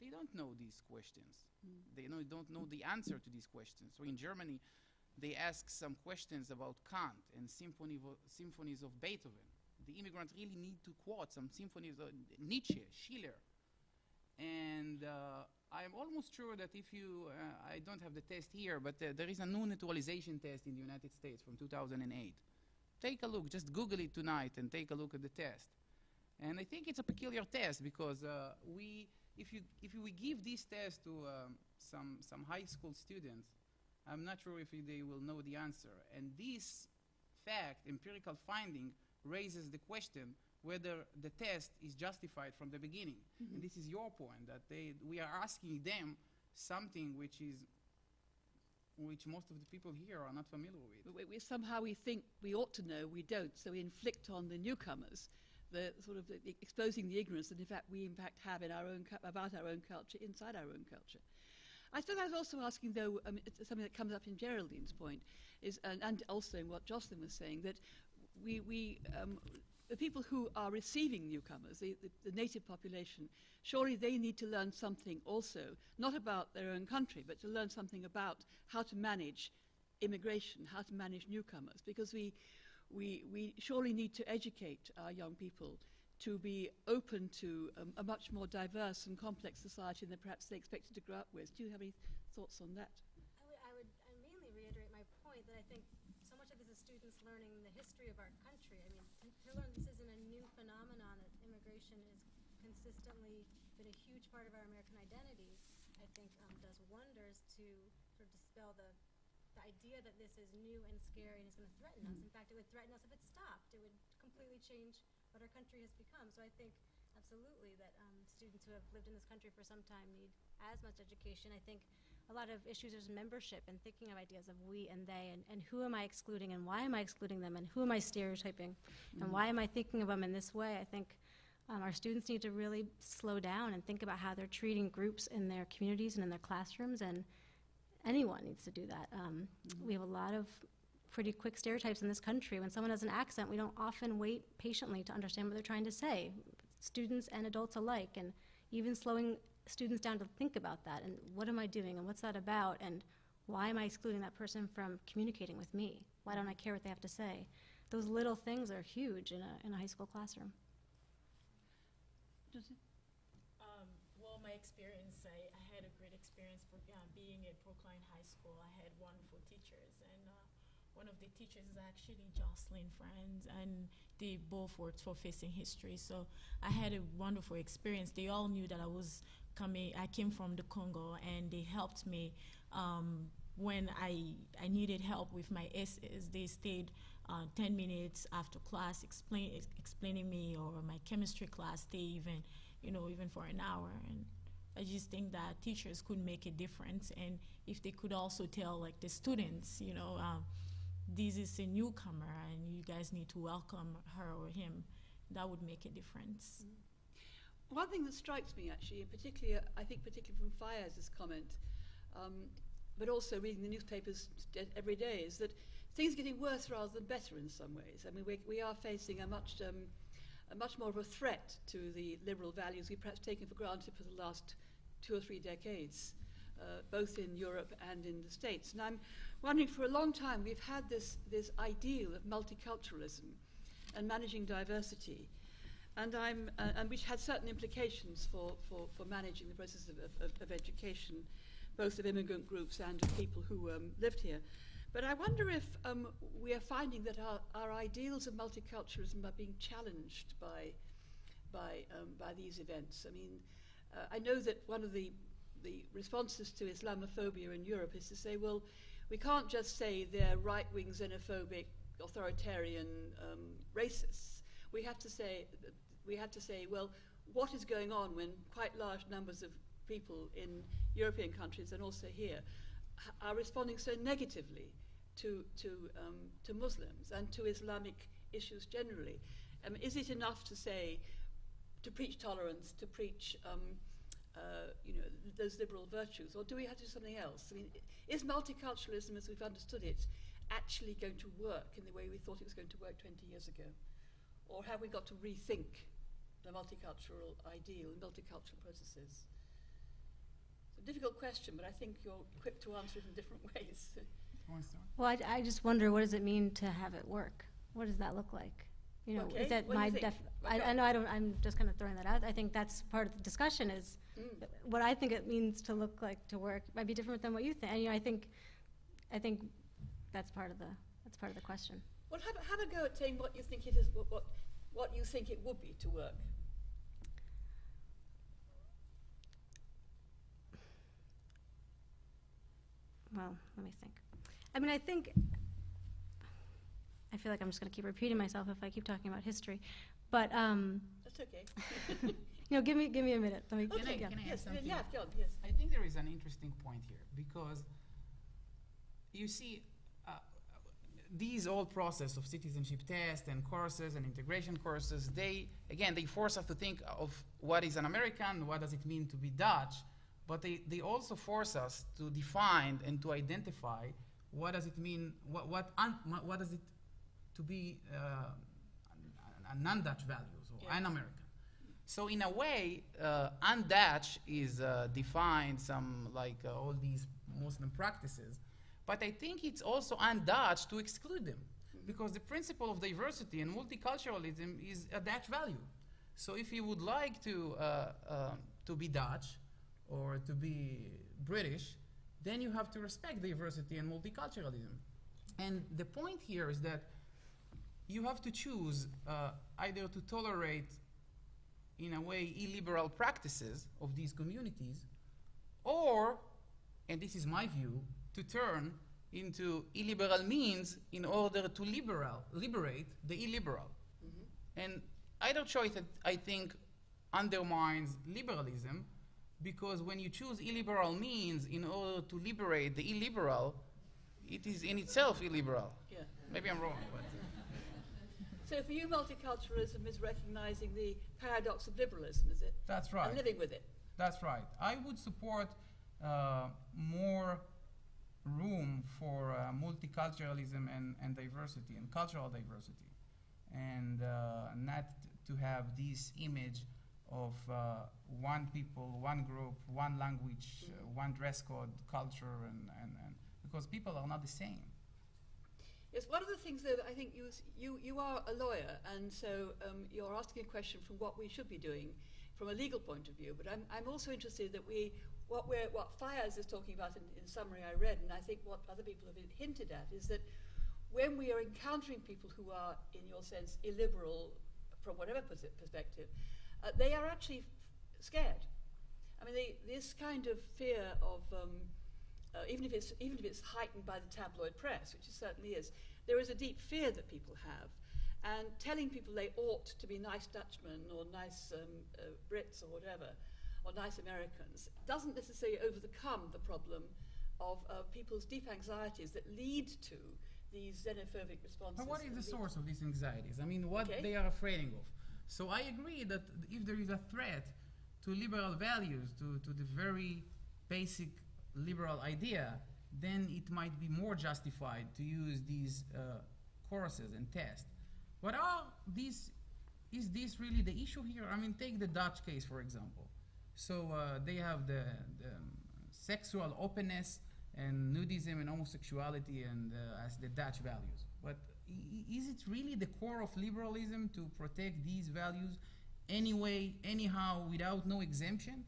they don't know these questions. They don't know the answer to these questions. So in Germany, they ask some questions about Kant and symphonies of Beethoven. The immigrants really need to quote some symphonies of Nietzsche, Schiller. And I'm almost sure that if you, I don't have the test here, but there is a new naturalization test in the United States from 2008. Take a look, just Google it tonight and take a look at the test. And I think it's a peculiar test because if we give this test to some high school students, I'm not sure if they will know the answer. And this fact, empirical finding, raises the question whether the test is justified from the beginning. Mm-hmm. And this is your point, that we are asking them something which most of the people here are not familiar with. Somehow we think we ought to know, we don't, so we inflict on the newcomers the sort of exposing the ignorance that in fact we have in our own about our own culture, inside our own culture. I suppose I was also asking, though, it's something that comes up in Geraldine's point, and also in what Jocelyn was saying, that the people who are receiving newcomers, the native population, surely they need to learn something also, not about their own country, but to learn something about how to manage immigration, how to manage newcomers, because we surely need to educate our young people to be open to a much more diverse and complex society than perhaps they expected to grow up with. Do you have any thoughts on that? I would mainly reiterate my point that I think so much of this is students learning the history of our country. I mean, to learn this isn't a new phenomenon, that immigration has consistently been a huge part of our American identity, I think does wonders to sort of dispel the idea that this is new and scary and is going to threaten us. In fact, it would threaten us if it stopped. It would completely change what our country has become. So I think absolutely that students who have lived in this country for some time need as much education. I think a lot of issues is membership and thinking of ideas of we and they, and who am I excluding and why am I excluding them and who am I stereotyping and why am I thinking of them in this way. I think our students need to really slow down and think about how they're treating groups in their communities and in their classrooms, and anyone needs to do that. We have a lot of pretty quick stereotypes in this country. When someone has an accent, we don't often wait patiently to understand what they're trying to say, students and adults alike, and even slowing students down to think about that, and what am I doing, and what's that about, and why am I excluding that person from communicating with me? Why don't I care what they have to say? Those little things are huge in a high school classroom. Well, my experience, I had a great experience being at Brookline High School. I had wonderful teachers, and one of the teachers is actually Jocelyn Friends, and they both worked for Facing History. So I had a wonderful experience. They all knew that I came from the Congo, and they helped me when I needed help with my essays. They stayed 10 minutes after class explaining me, or my chemistry class, they even for an hour. And I just think that teachers could make a difference, and if they could also tell the students, this is a newcomer and you guys need to welcome her or him, that would make a difference. One thing that strikes me actually, particularly from Fayez's comment, but also reading the newspapers every day, is that things are getting worse rather than better in some ways. I mean, we are facing a much more of a threat to the liberal values we've perhaps taken for granted for the last 2 or 3 decades, both in Europe and in the States. And I'm wondering, for a long time we've had this ideal of multiculturalism and managing diversity, and which had certain implications for managing the process of education, both of immigrant groups and of people who lived here. But I wonder if we are finding that our ideals of multiculturalism are being challenged by these events. I mean, I know that one of the responses to Islamophobia in Europe is to say, well, we can't just say they're right-wing, xenophobic, authoritarian racists. We have to say, well, what is going on when quite large numbers of people in European countries and also here are responding so negatively to Muslims and to Islamic issues generally? Is it enough to say, to preach tolerance, to preach those liberal virtues, or do we have to do something else? I mean, is multiculturalism, as we've understood it, actually going to work in the way we thought it was going to work 20 years ago? Or have we got to rethink the multicultural ideal and multicultural processes? It's a difficult question, but I think you're equipped to answer it in different ways. Well, I just wonder, what does it mean to have it work? What does that look like? You know, Okay, is that what do my you think? I know I'm just kind of throwing that out. I think that's part of the discussion is what I think it means to look like to work might be different than what you think. And, I think that's part of the question. Well, have a go at saying what you think it is, what you think it would be to work. Well, let me think. I mean, I feel like I'm just going to keep repeating myself if I keep talking about history, but That's okay. give me a minute. Let me. Can I add Yes, something? yeah, John, yes. I think there is an interesting point here, because you see, these old process of citizenship tests and courses and integration courses, they force us to think of what is an American, what does it mean to be Dutch, but they also force us to define and to identify what does it mean, what does it to be a non-Dutch values or un-American. So in a way, un-Dutch is defined some like all these Muslim practices, but I think it's also un-Dutch to exclude them, because the principle of diversity and multiculturalism is a Dutch value. So if you would like to be Dutch or to be British, then you have to respect diversity and multiculturalism. And the point here is that you have to choose either to tolerate, in a way, illiberal practices of these communities, or, and this is my view, to turn into illiberal means in order to liberate the illiberal. Mm-hmm. And either choice, I think, undermines liberalism, because when you choose illiberal means in order to liberate the illiberal, it is in itself illiberal. Yeah. Maybe I'm wrong, but... So for you, multiculturalism is recognizing the paradox of liberalism, is it? That's right. And living with it. That's right. I would support more room for multiculturalism and diversity and cultural diversity, and not to have this image of one people, one group, one language, one dress code, culture, and because people are not the same. Yes, one of the things that I think you are a lawyer, and so you're asking a question from what we should be doing from a legal point of view. But I'm also interested that what Fayez is talking about in summary I read, and I think what other people have hinted at, is that when we are encountering people who are, in your sense, illiberal from whatever perspective, they are actually scared. I mean, this kind of fear of even if it's heightened by the tabloid press, which it certainly is, there is a deep fear that people have, and telling people they ought to be nice Dutchmen or nice Brits or whatever, or nice Americans, doesn't necessarily overcome the problem of people's deep anxieties that lead to these xenophobic responses. But what is the source of these anxieties? I mean, what they are afraid of. So I agree that if there is a threat to liberal values, to the very basic liberal idea, then it might be more justified to use these courses and tests. But is this really the issue here? I mean, take the Dutch case, for example. So they have the sexual openness and nudism and homosexuality and as the Dutch values. But is it really the core of liberalism to protect these values anyway, anyhow, without no exemption?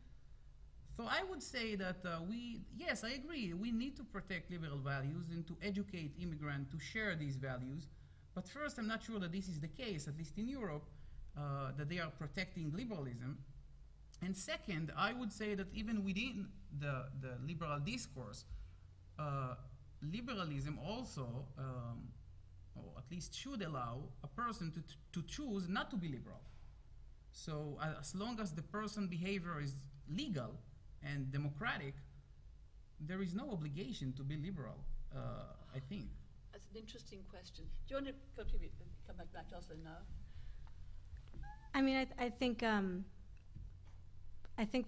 So I would say that yes, I agree, we need to protect liberal values and to educate immigrants to share these values. But first, I'm not sure that this is the case, at least in Europe, that they are protecting liberalism. And second, I would say that even within the liberal discourse, liberalism also, or at least should allow a person to choose not to be liberal. So as long as the person's behavior is legal and democratic, there is no obligation to be liberal, I think. an interesting question. Do you want to contribute? Come back to that, Jocelyn, now. I mean, I think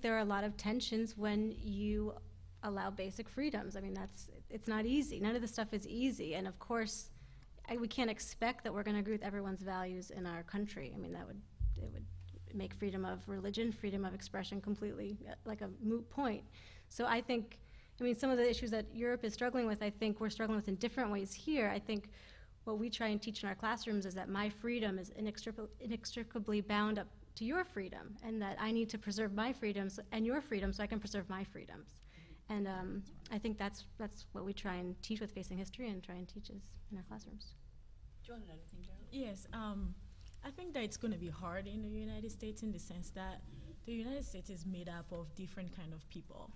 there are a lot of tensions when you allow basic freedoms. I mean, it's not easy. None of this stuff is easy, and of course, we can't expect that we're going to agree with everyone's values in our country. I mean, it would make freedom of religion, freedom of expression completely like a moot point. So I think, I mean, some of the issues that Europe is struggling with, I think we're struggling with in different ways here. I think what we try and teach in our classrooms is that my freedom is inextricably bound up to your freedom, and that I need to preserve my freedoms and your freedom so I can preserve my freedoms. And I think that's what we try and teach with Facing History and try and teach is in our classrooms. Do you want to know anything, Gerald? Yes, I think that it's going to be hard in the United States in the sense that the United States is made up of different kind of people.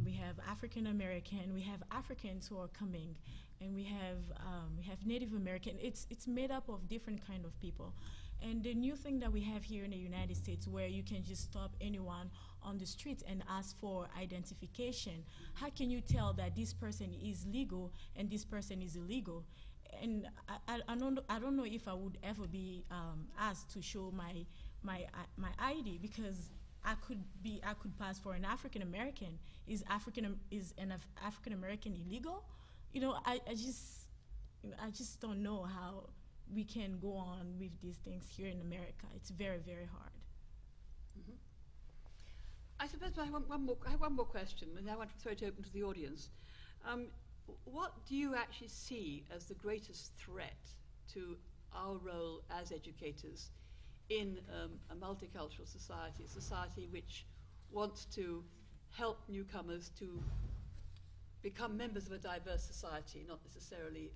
We have African American, we have Africans who are coming, and we have Native American. It's made up of different kind of people. And the new thing that we have here in the United States, where you can just stop anyone on the street and ask for identification, how can you tell that this person is legal and this person is illegal? And I don't know if I would ever be asked to show my ID, because I could pass for an African American. Is an African American illegal? You know, I just don't know how we can go on with these things here in America. It's very, very hard. Mm-hmm. I suppose I have one more question, and I want to throw it open to the audience. What do you actually see as the greatest threat to our role as educators in a multicultural society, a society which wants to help newcomers to become members of a diverse society, not necessarily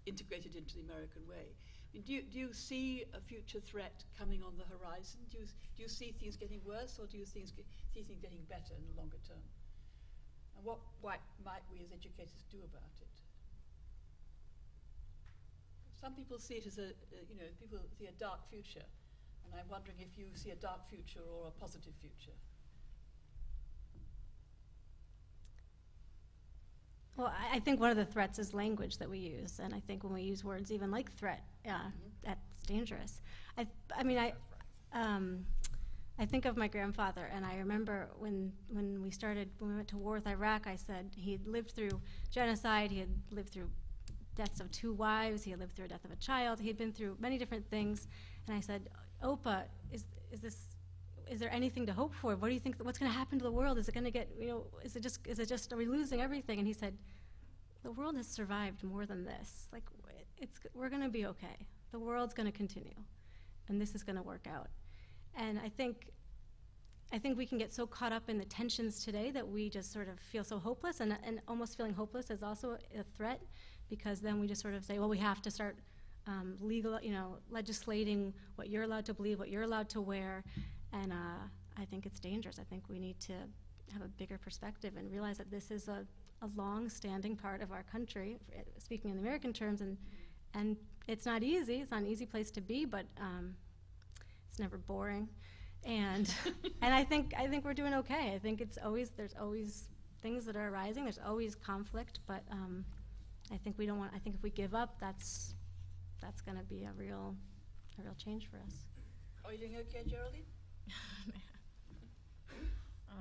integrated into the American way? I mean, do you see a future threat coming on the horizon? Do you see things getting worse, or do you see things getting better in the longer term? And what might we as educators do about it? Some people see it as people see a dark future, and I'm wondering if you see a dark future or a positive future. Well, I think one of the threats is language that we use, and I think when we use words even like threat, that's dangerous. I mean, I think of my grandfather, and I remember when we went to war with Iraq, I said he had lived through genocide, he had lived through deaths of 2 wives, he had lived through a death of a child, he had been through many different things, and I said, Opa, is there anything to hope for? What do you think? What's going to happen to the world? Is it going to get? Is it just? Are we losing everything? And he said, the world has survived more than this. Like, we're going to be okay. The world's going to continue, and this is going to work out. And I think we can get so caught up in the tensions today that we just sort of feel so hopeless, and almost feeling hopeless is also a threat, because then we just sort of say, well, we have to start legislating what you're allowed to believe, what you're allowed to wear. And I think it's dangerous. I think we need to have a bigger perspective and realize that this is a long-standing part of our country, speaking in American terms, and it's not easy. It's not an easy place to be, but it's never boring. And and I think we're doing okay. I think there's always things that are arising. There's always conflict, but I think I think if we give up, that's going to be a real change for us. Are you doing okay, Geraldine? I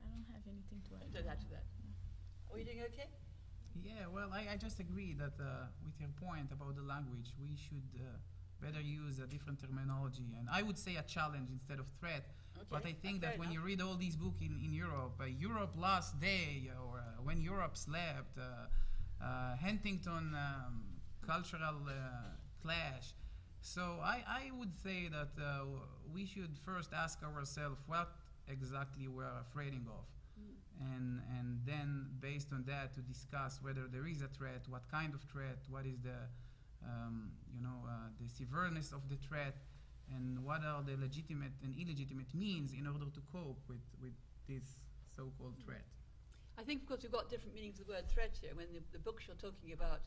don't have anything to add. Don't add to that. Are you doing okay? Yeah, well, I just agree that with your point about the language, we should better use a different terminology, and I would say a challenge instead of threat. Okay. But I think that when you read all these books in Europe, Europe Last Day, or When Europe Slept, Huntington Cultural Clash. So I would say that we should first ask ourselves what exactly we're afraid of, and then based on that to discuss whether there is a threat, what kind of threat, what is the the severeness of the threat, and what are the legitimate and illegitimate means in order to cope with this so-called threat. I think, of course, we've got different meanings of the word threat here. When the books you're talking about,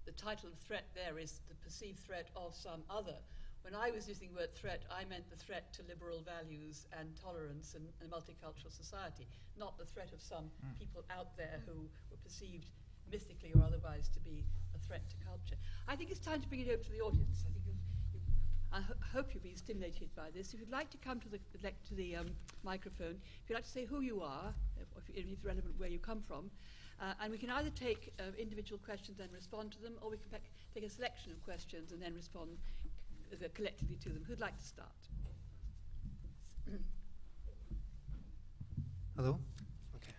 the title of threat there is the perceived threat of some other. When I was using the word threat, I meant the threat to liberal values and tolerance and a multicultural society, not the threat of some people out there who were perceived mythically or otherwise to be a threat to culture. I think it's time to bring it over to the audience. I think I hope you've been stimulated by this. If you'd like to come to the microphone, if you'd like to say who you are, if it's relevant where you come from, and we can either take individual questions and respond to them, or we can take a selection of questions and then respond collectively to them. Who'd like to start? Hello. Okay.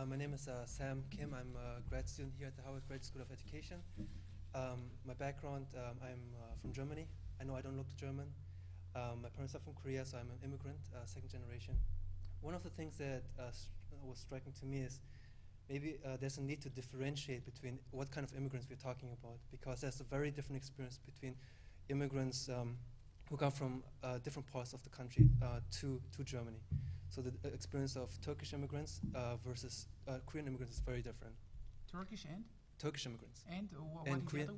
My name is Sam Kim. I'm a grad student here at the Harvard Graduate School of Education. My background, I'm from Germany. I know I don't look German. My parents are from Korea, so I'm an immigrant, second generation. One of the things that was striking to me is maybe there's a need to differentiate between what kind of immigrants we're talking about, because there's a very different experience between immigrants who come from different parts of the country to Germany. So the experience of Turkish immigrants versus Korean immigrants is very different. Turkish and? Turkish immigrants. And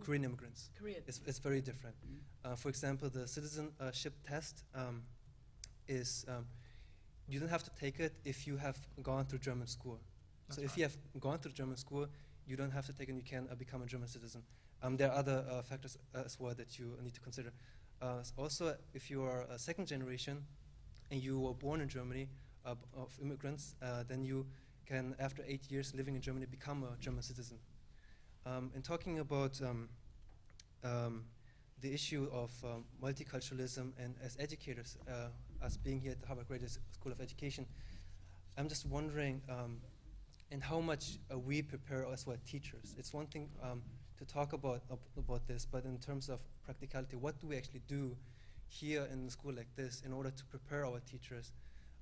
Korean immigrants. Korean. It's very different. For example, the citizenship test is, you don't have to take it if you have gone through German school. So if you have gone through German school, you don't have to take it and you can become a German citizen. There are other factors as well that you need to consider. Also, if you are a second generation and you were born in Germany of immigrants, then you can, after 8 years living in Germany, become a German citizen. In talking about the issue of multiculturalism, and as educators, us being here at the Harvard Graduate School of Education, I'm just wondering in how much we prepare as well teachers. It's one thing to talk about this, but in terms of practicality, what do we actually do here in a school like this in order to prepare our teachers?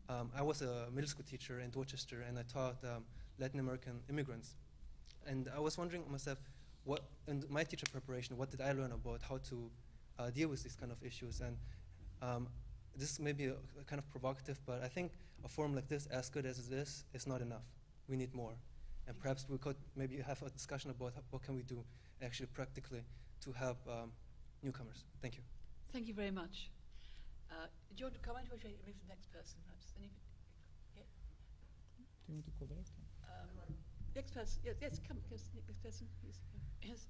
I was a middle school teacher in Dorchester, and I taught Latin American immigrants. And I was wondering myself, what in my teacher preparation, what did I learn about how to deal with these kind of issues? And this may be a kind of provocative, but I think a forum like this, as good as it is not enough. We need more. And perhaps we could maybe have a discussion about what can we do actually practically to help newcomers. Thank you. Thank you very much. Do you want to comment, or should I move to the next person, perhaps? Yeah? Do you want to go there? Next person, yes, come, yes, next person, please. Yes.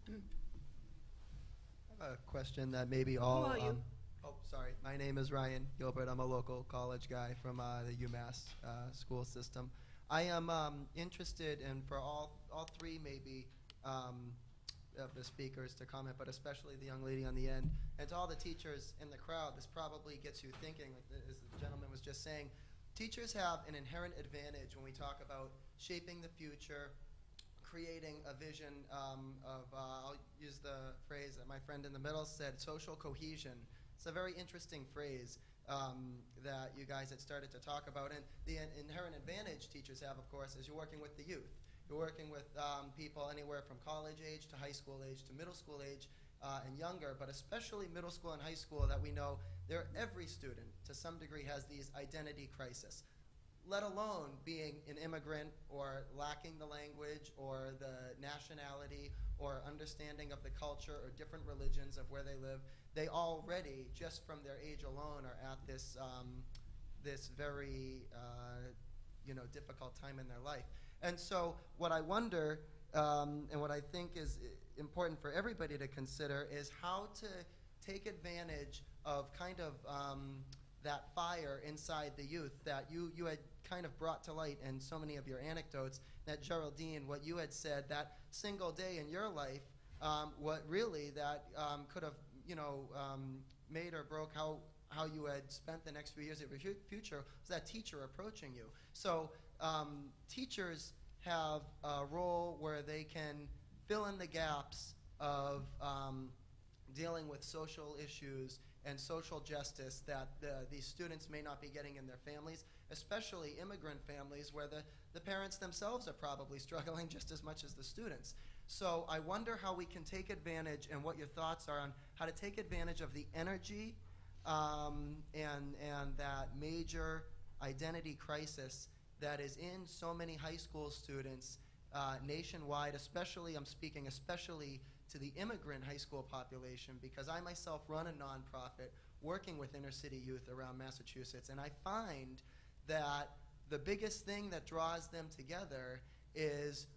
I have a question that maybe all. Who are you? Oh, sorry. My name is Ryan Gilbert. I'm a local college guy from the UMass school system. I am interested in, for all three maybe of the speakers to comment, but especially the young lady on the end, and to all the teachers in the crowd, this probably gets you thinking, like as the gentleman was just saying. Teachers have an inherent advantage when we talk about shaping the future, creating a vision of, I'll use the phrase that my friend in the middle said, social cohesion. It's a very interesting phrase that you guys had started to talk about. And the inherent advantage teachers have, of course, is you're working with the youth. You're working with people anywhere from college age to high school age to middle school age and younger, but especially middle school and high school that we know every student to some degree has these identity crisis, let alone being an immigrant or lacking the language or the nationality or understanding of the culture or different religions of where they live. They already, just from their age alone, are at this this very difficult time in their life. And so what I wonder, and what I think is important for everybody to consider, is how to take advantage of kind of that fire inside the youth that you had kind of brought to light in so many of your anecdotes. That Geraldine, what you had said, that single day in your life, what really that could have made or broke how you had spent the next few years of your future was that teacher approaching you. So teachers have a role where they can fill in the gaps of dealing with social issues and social justice that these students may not be getting in their families, especially immigrant families where the parents themselves are probably struggling just as much as the students. So I wonder how we can take advantage, and what your thoughts are on how to take advantage of the energy and that major identity crisis that is in so many high school students nationwide, especially, I'm speaking especially to the immigrant high school population, because I myself run a nonprofit working with inner city youth around Massachusetts, and I find that the biggest thing that draws them together is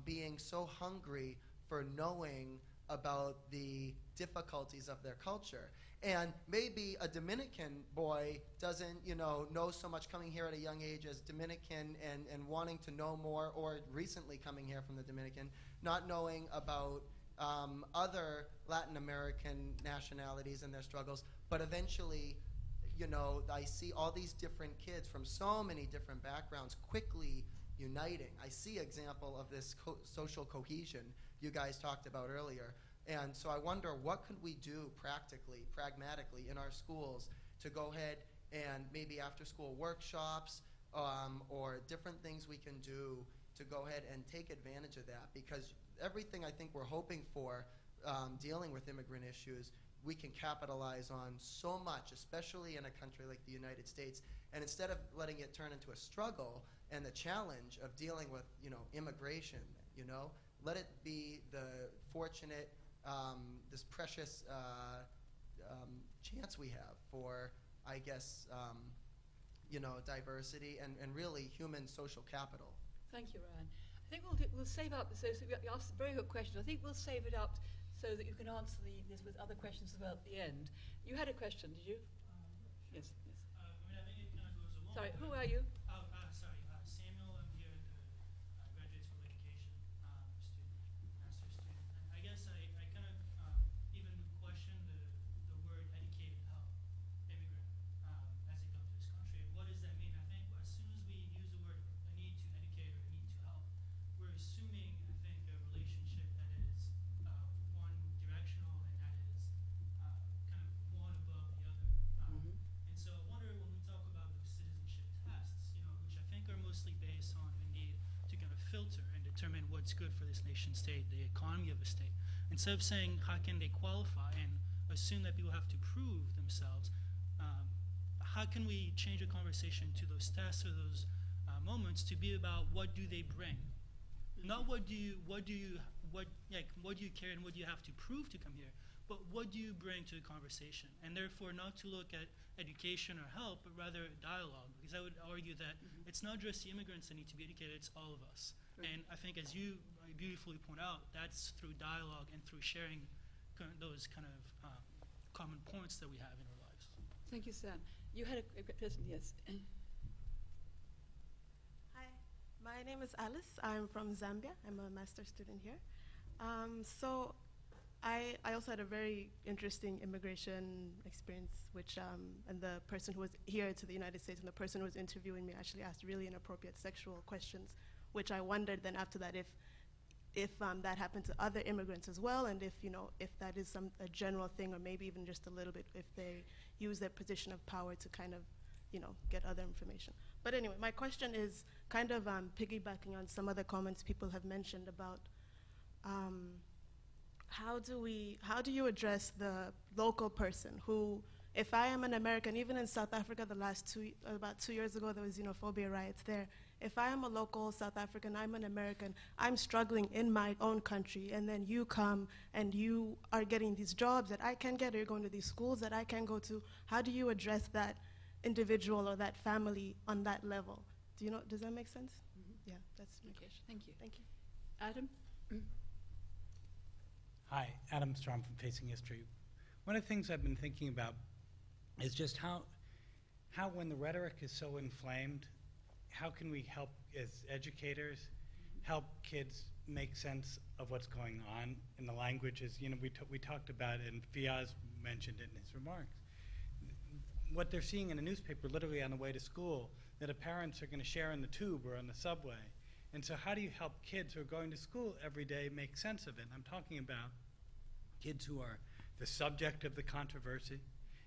being so hungry for knowing about the difficulties of their culture. And maybe a Dominican boy doesn't, know so much coming here at a young age as Dominican and wanting to know more, or recently coming here from the Dominican, not knowing about other Latin American nationalities and their struggles. But eventually, I see all these different kids from so many different backgrounds quickly uniting. I see example of this social cohesion you guys talked about earlier. And so I wonder, what could we do practically, pragmatically in our schools to go ahead and maybe after school workshops or different things we can do to go ahead and take advantage of that? Because everything I think we're hoping for dealing with immigrant issues, we can capitalize on so much, especially in a country like the United States. And instead of letting it turn into a struggle and the challenge of dealing with, immigration, let it be the fortunate, this precious chance we have for, I guess, diversity and really human social capital. Thank you, Ryan. I think we'll save up. So you asked a very good question. I think we'll save it up so that you can answer this with other questions as well at the end. You had a question, did you? Yes. I think it kind of goes along. Sorry, who are you? Samuel. I'm here at the Graduate School of Education master's student. And I guess I kind of even question the word educated help, immigrant, as they come to this country. What does that mean? I think as soon as we use the word a need to educate or a need to help, we're assuming, I think, a relationship that is one directional and that is kind of one above the other. And so I wonder, when we talk about those citizenship tests, which I think are mostly based on the need to kind of filter and determine what's good for this nation state, the economy of a state, instead of saying how can they qualify and assume that people have to prove themselves, how can we change the conversation to those tests or those moments to be about what do they bring, not what do you care and what do you have to prove to come here, but what do you bring to the conversation, and therefore not to look at education or help, but rather dialogue, because I would argue that it's not just the immigrants that need to be educated, it's all of us. Right. And I think, as you beautifully point out, that's through dialogue and through sharing those kind of common points that we have in our lives. Thank you, Sam. You had a question, yes. Hi, my name is Alice. I'm from Zambia. I'm a master's student here. So I also had a very interesting immigration experience, which and the person who was here to the United States and the person who was interviewing me actually asked really inappropriate sexual questions, which I wondered then after that if that happened to other immigrants as well, and if that is a general thing, or maybe even just a little bit if they use their position of power to kind of get other information. But anyway, my question is kind of piggybacking on some other comments people have mentioned about how do you address the local person who, if I am an American, even in South Africa about 2 years ago, there was xenophobia riots there. If I am a local South African, I'm an American, I'm struggling in my own country, and then you come and you are getting these jobs that I can get, or you're going to these schools that I can go to. How do you address that individual or that family on that level? Does that make sense? Yeah, that's my question. Thank you. Thank you. Adam? Hi, Adam Strom from Facing History. One of the things I've been thinking about is just how when the rhetoric is so inflamed, how can we help as educators help kids make sense of what's going on in the languages? We talked about it, and Fiaz mentioned it in his remarks. What they're seeing in a newspaper literally on the way to school, that the parents are going to share in the tube or on the subway. And so how do you help kids who are going to school every day make sense of it? And I'm talking about kids who are the subject of the controversy,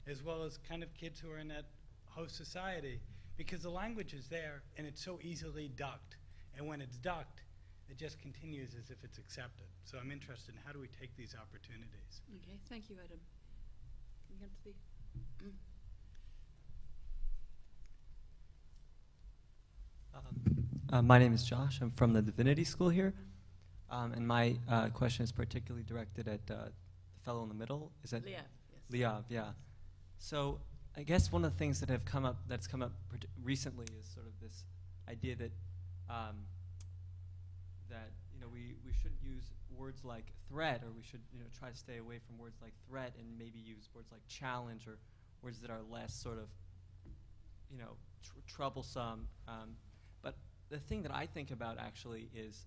as well as kind of kids who are in that host society, because the language is there and it's so easily ducked. And when it's ducked, it just continues as if it's accepted. So I'm interested in how do we take these opportunities? Okay, thank you, Adam. You have to speak. My name is Josh. I'm from the Divinity School here. And my question is particularly directed at the fellow in the middle. Is that Liav, yes. Liav, yeah. So I guess one of the things that's come up recently is sort of this idea that that we shouldn't use words like threat, or we should try to stay away from words like threat and maybe use words like challenge, or words that are less sort of troublesome. But the thing that I think about actually is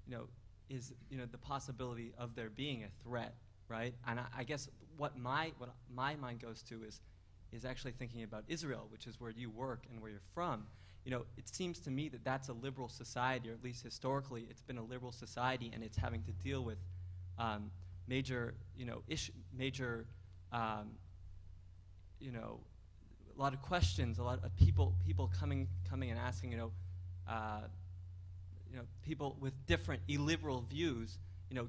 the possibility of there being a threat, right? And I guess what my mind goes to is actually thinking about Israel, which is where you work and where you're from. It seems to me that that's a liberal society, or at least historically, it's been a liberal society, and it's having to deal with major, a lot of questions, a lot of people coming and asking, people with different illiberal views,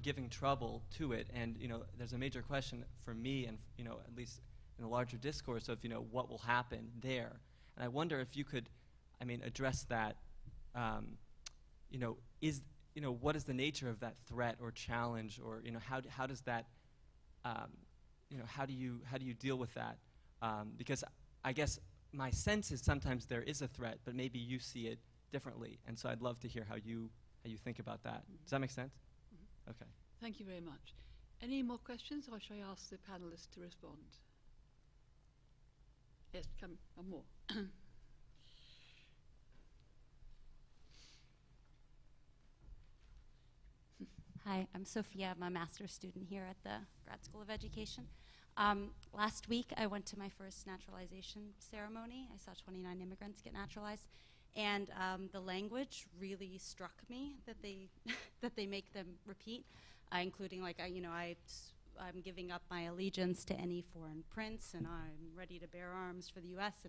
giving trouble to it, and there's a major question for me, and at least in a larger discourse of what will happen there, and I wonder if you could, address that. What is the nature of that threat or challenge, or how does that, how do you deal with that? Because I guess my sense is sometimes there is a threat, but maybe you see it differently, and so I'd love to hear how you think about that. Does that make sense? Mm-hmm. Okay. Thank you very much. Any more questions, or shall I ask the panelists to respond? Yes, come, one more. Hi, I'm Sophia. I'm a master's student here at the Grad School of Education. Last week, I went to my first naturalization ceremony. I saw 29 immigrants get naturalized, and the language really struck me that they that they make them repeat, including I'm giving up my allegiance to any foreign prince, and I'm ready to bear arms for the U.S.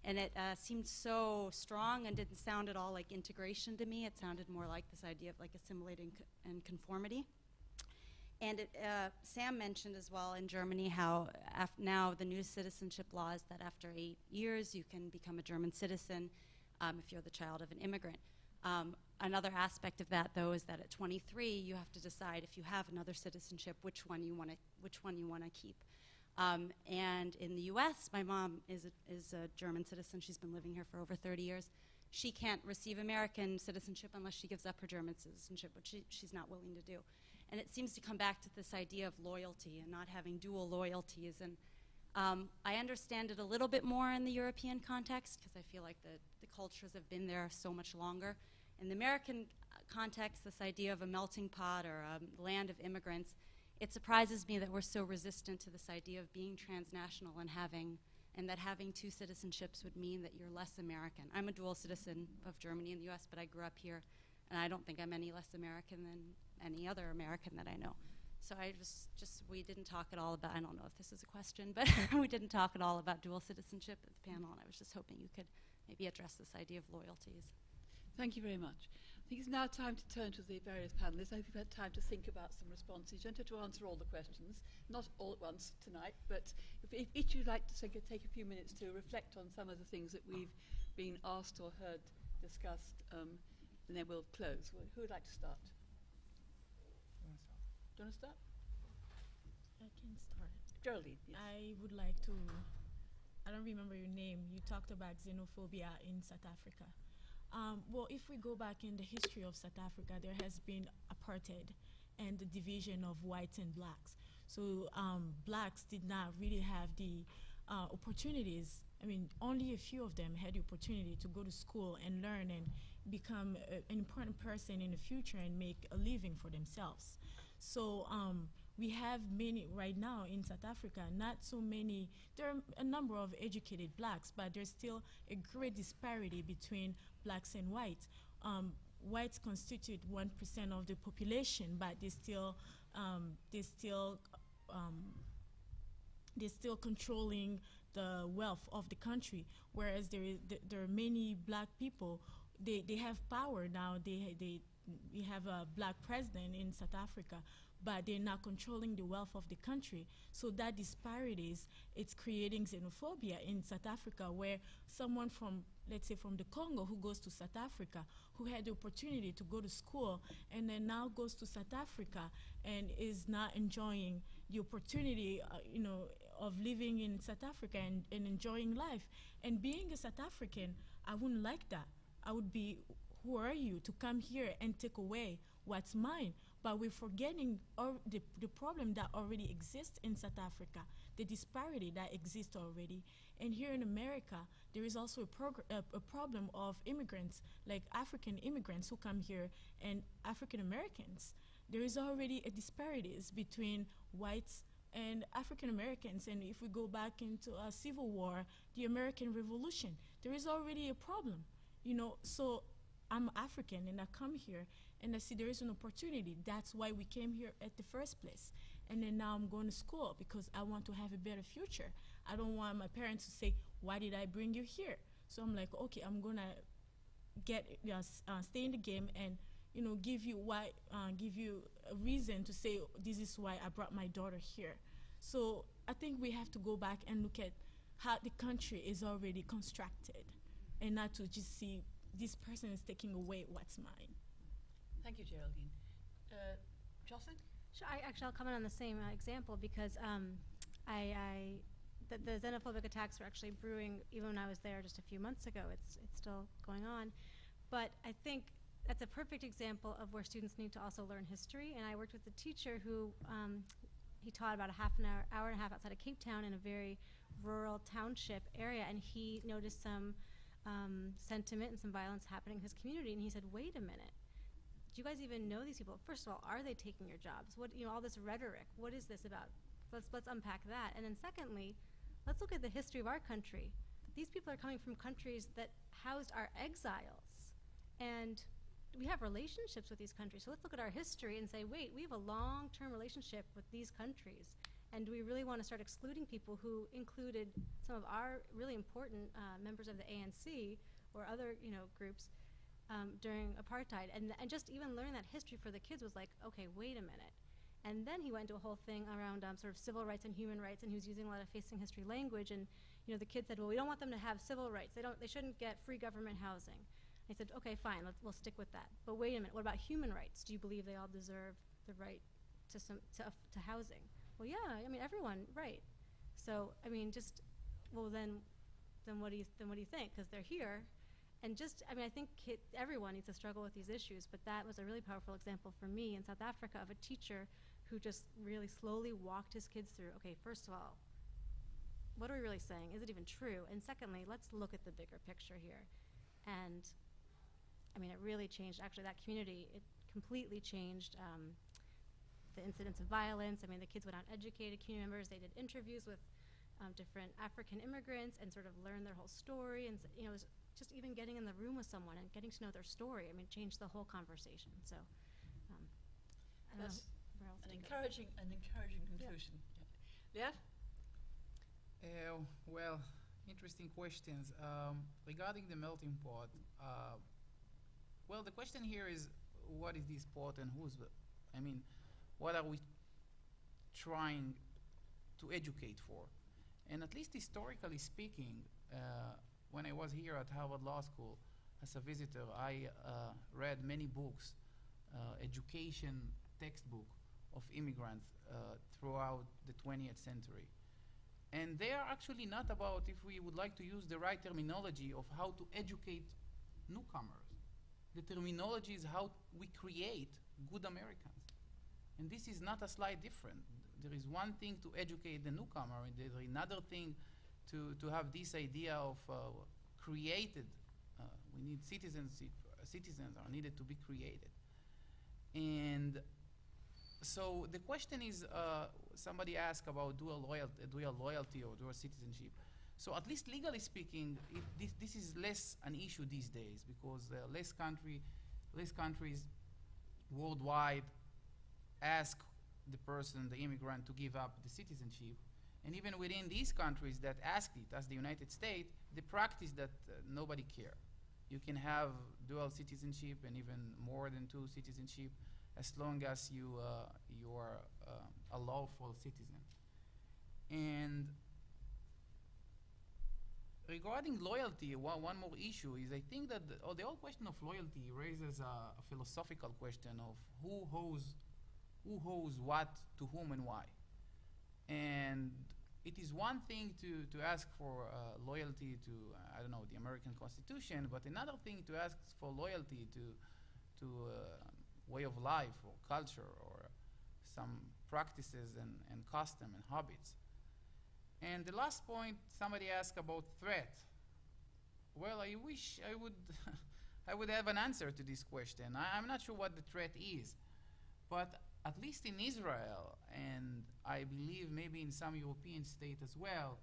And it seemed so strong and didn't sound at all like integration to me. It sounded more like this idea of assimilating and conformity. And Sam mentioned as well in Germany how now the new citizenship law is that after 8 years you can become a German citizen if you're the child of an immigrant. Another aspect of that, though, is that at 23 you have to decide if you have another citizenship which one you want to keep. And in the U.S., my mom is a German citizen. She's been living here for over 30 years. She can't receive American citizenship unless she gives up her German citizenship, which she's not willing to do. And it seems to come back to this idea of loyalty and not having dual loyalties. And I understand it a little bit more in the European context because I feel like the cultures have been there so much longer. In the American context, this idea of a melting pot or a land of immigrants, it surprises me that we're so resistant to this idea of being transnational and that having two citizenships would mean that you're less American. I'm a dual citizen of Germany and the US, but I grew up here, and I don't think I'm any less American than any other American that I know. So we didn't talk at all about, I don't know if this is a question, but we didn't talk at all about dual citizenship at the panel, and I was just hoping you could maybe address this idea of loyalties. Thank you very much. I think it's now time to turn to the various panelists. I hope you've had time to think about some responses. You don't have to answer all the questions, not all at once tonight, but if each of you would like to take a few minutes to reflect on some of the things that we've been asked or heard discussed, and then we'll close. Who would like to start? Do you want to start? I can start. Geraldine, yes. I would like to, I don't remember your name. You talked about xenophobia in South Africa. Well, if we go back in the history of South Africa, there has been apartheid and the division of whites and blacks. So blacks did not really have the opportunities. I mean, only a few of them had the opportunity to go to school and learn and become an important person in the future and make a living for themselves. So we have many right now in South Africa, not so many, there are a number of educated blacks, but there's still a great disparity between blacks and whites. Whites constitute 1% of the population, but they're still controlling the wealth of the country, whereas there are many black people, they have power now, we have a black president in South Africa, but they're not controlling the wealth of the country. So that disparities, it's creating xenophobia in South Africa, where someone from, let's say from the Congo who goes to South Africa, who had the opportunity to go to school, and then now goes to South Africa and is not enjoying the opportunity, of living in South Africa and enjoying life. And being a South African, I wouldn't like that. I would be who are you to come here and take away what's mine? But we're forgetting the problem that already exists in South Africa, the disparity that exists already. And here in America, there is also a problem of immigrants, like African immigrants who come here and African Americans. There is already a disparities between whites and African Americans. And if we go back into a civil war, the American Revolution, there is already a problem, you know. So I'm African and I come here and I see there is an opportunity. That's why we came here at the first place. And then now I'm going to school because I want to have a better future. I don't want my parents to say, why did I bring you here? So I'm like, okay, I'm going to stay in the game and, you know, give you a reason to say, this is why I brought my daughter here. So I think we have to go back and look at how the country is already constructed and not to just see this person is taking away what's mine. Thank you, Geraldine. Jocelyn? Sure, I'll comment on the same example because the xenophobic attacks were actually brewing even when I was there just a few months ago. It's still going on. But I think that's a perfect example of where students need to also learn history. And I worked with a teacher who he taught about an hour and a half outside of Cape Town in a very rural township area, and he noticed some sentiment and some violence happening in his community, and he said, wait a minute, do you guys even know these people? First of all, are they taking your jobs? What, you know, all this rhetoric, what is this about? Let's unpack that. And then secondly, let's look at the history of our country. These people are coming from countries that housed our exiles, and we have relationships with these countries. So let's look at our history and say, wait, we have a long-term relationship with these countries, and do we really want to start excluding people who included some of our really important members of the ANC or other, you know, groups during apartheid? And just even learning that history for the kids was like, okay, wait a minute. And then he went into a whole thing around sort of civil rights and human rights, and he was using a lot of facing history language. And you know, the kids said, well, we don't want them to have civil rights. They shouldn't get free government housing. I said, okay, fine, we'll stick with that. But wait a minute, what about human rights? Do you believe they all deserve the right to housing? Well, yeah, I mean, everyone, right. So, I mean, just, well, then what do you think? Because they're here. And just, I mean, I think everyone needs to struggle with these issues, but that was a really powerful example for me in South Africa of a teacher who just really slowly walked his kids through, okay, first of all, what are we really saying? Is it even true? And secondly, let's look at the bigger picture here. And I mean, it really changed, actually, that community, it completely changed the incidents of violence. I mean, the kids went out and educated community members. They did interviews with different African immigrants and sort of learned their whole story. And, you know, it was just even getting in the room with someone and getting to know their story, I mean, changed the whole conversation. So, I don't know where else to go. An encouraging conclusion. Yeah. Lev? Well, interesting questions. Regarding the melting pot, well, the question here is, what is this pot and I mean, what are we trying to educate for? And at least historically speaking, when I was here at Harvard Law School as a visitor, I read many books, education textbook of immigrants throughout the 20th century. And they are actually not about, if we would like to use the right terminology, of how to educate newcomers. The terminology is how we create good Americans. And this is not a slight difference. There is one thing to educate the newcomer, and there is another thing to have this idea of created. We need citizenship. Citizens are needed to be created. And so the question is, somebody asked about dual loyalty or dual citizenship. So at least legally speaking, this is less an issue these days, because less countries worldwide ask the person, the immigrant, to give up the citizenship. And even within these countries that asked it, as the United States, they practice that nobody care. You can have dual citizenship and even more than two citizenship as long as you are a lawful citizen. And regarding loyalty, one more issue is, I think that the whole question of loyalty raises a philosophical question of who owes what to whom and why. And it is one thing to ask for loyalty to, I don't know, the American Constitution, but another thing to ask for loyalty to way of life or culture or some practices and custom and habits. And the last point, somebody asked about threat. Well, I wish I would I would have an answer to this question. I'm not sure what the threat is, but at least in Israel, and I believe maybe in some European states as well,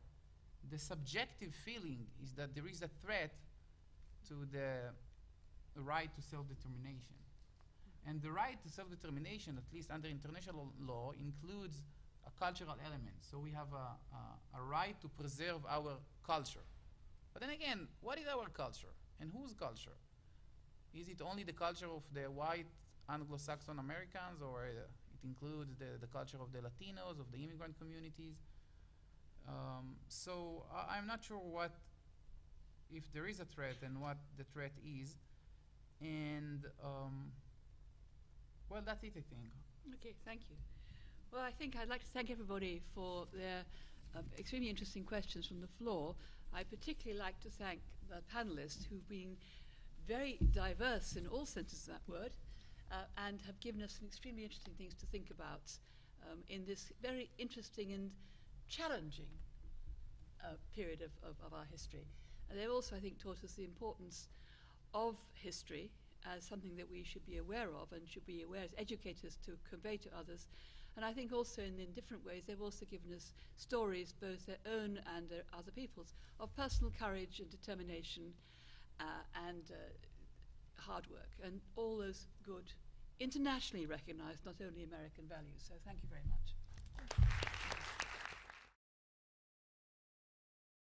the subjective feeling is that there is a threat to the right to self-determination. And the right to self-determination, at least under international law, includes a cultural element. So we have a right to preserve our culture. But then again, what is our culture? And whose culture? Is it only the culture of the white Anglo-Saxon Americans, or it includes the culture of the Latinos, of the immigrant communities? So I'm not sure if there is a threat and what the threat is. And well, that's it, I think. Okay, thank you. Well, I think I'd like to thank everybody for their extremely interesting questions from the floor. I particularly like to thank the panelists who've been very diverse in all senses of that word, and have given us some extremely interesting things to think about in this very interesting and challenging period of our history. And they've also, I think, taught us the importance of history as something that we should be aware of and should be aware as educators to convey to others. And I think also in different ways they've also given us stories, both their own and their other people's, of personal courage and determination and hard work, and all those good, internationally recognized, not only American values. So thank you very much.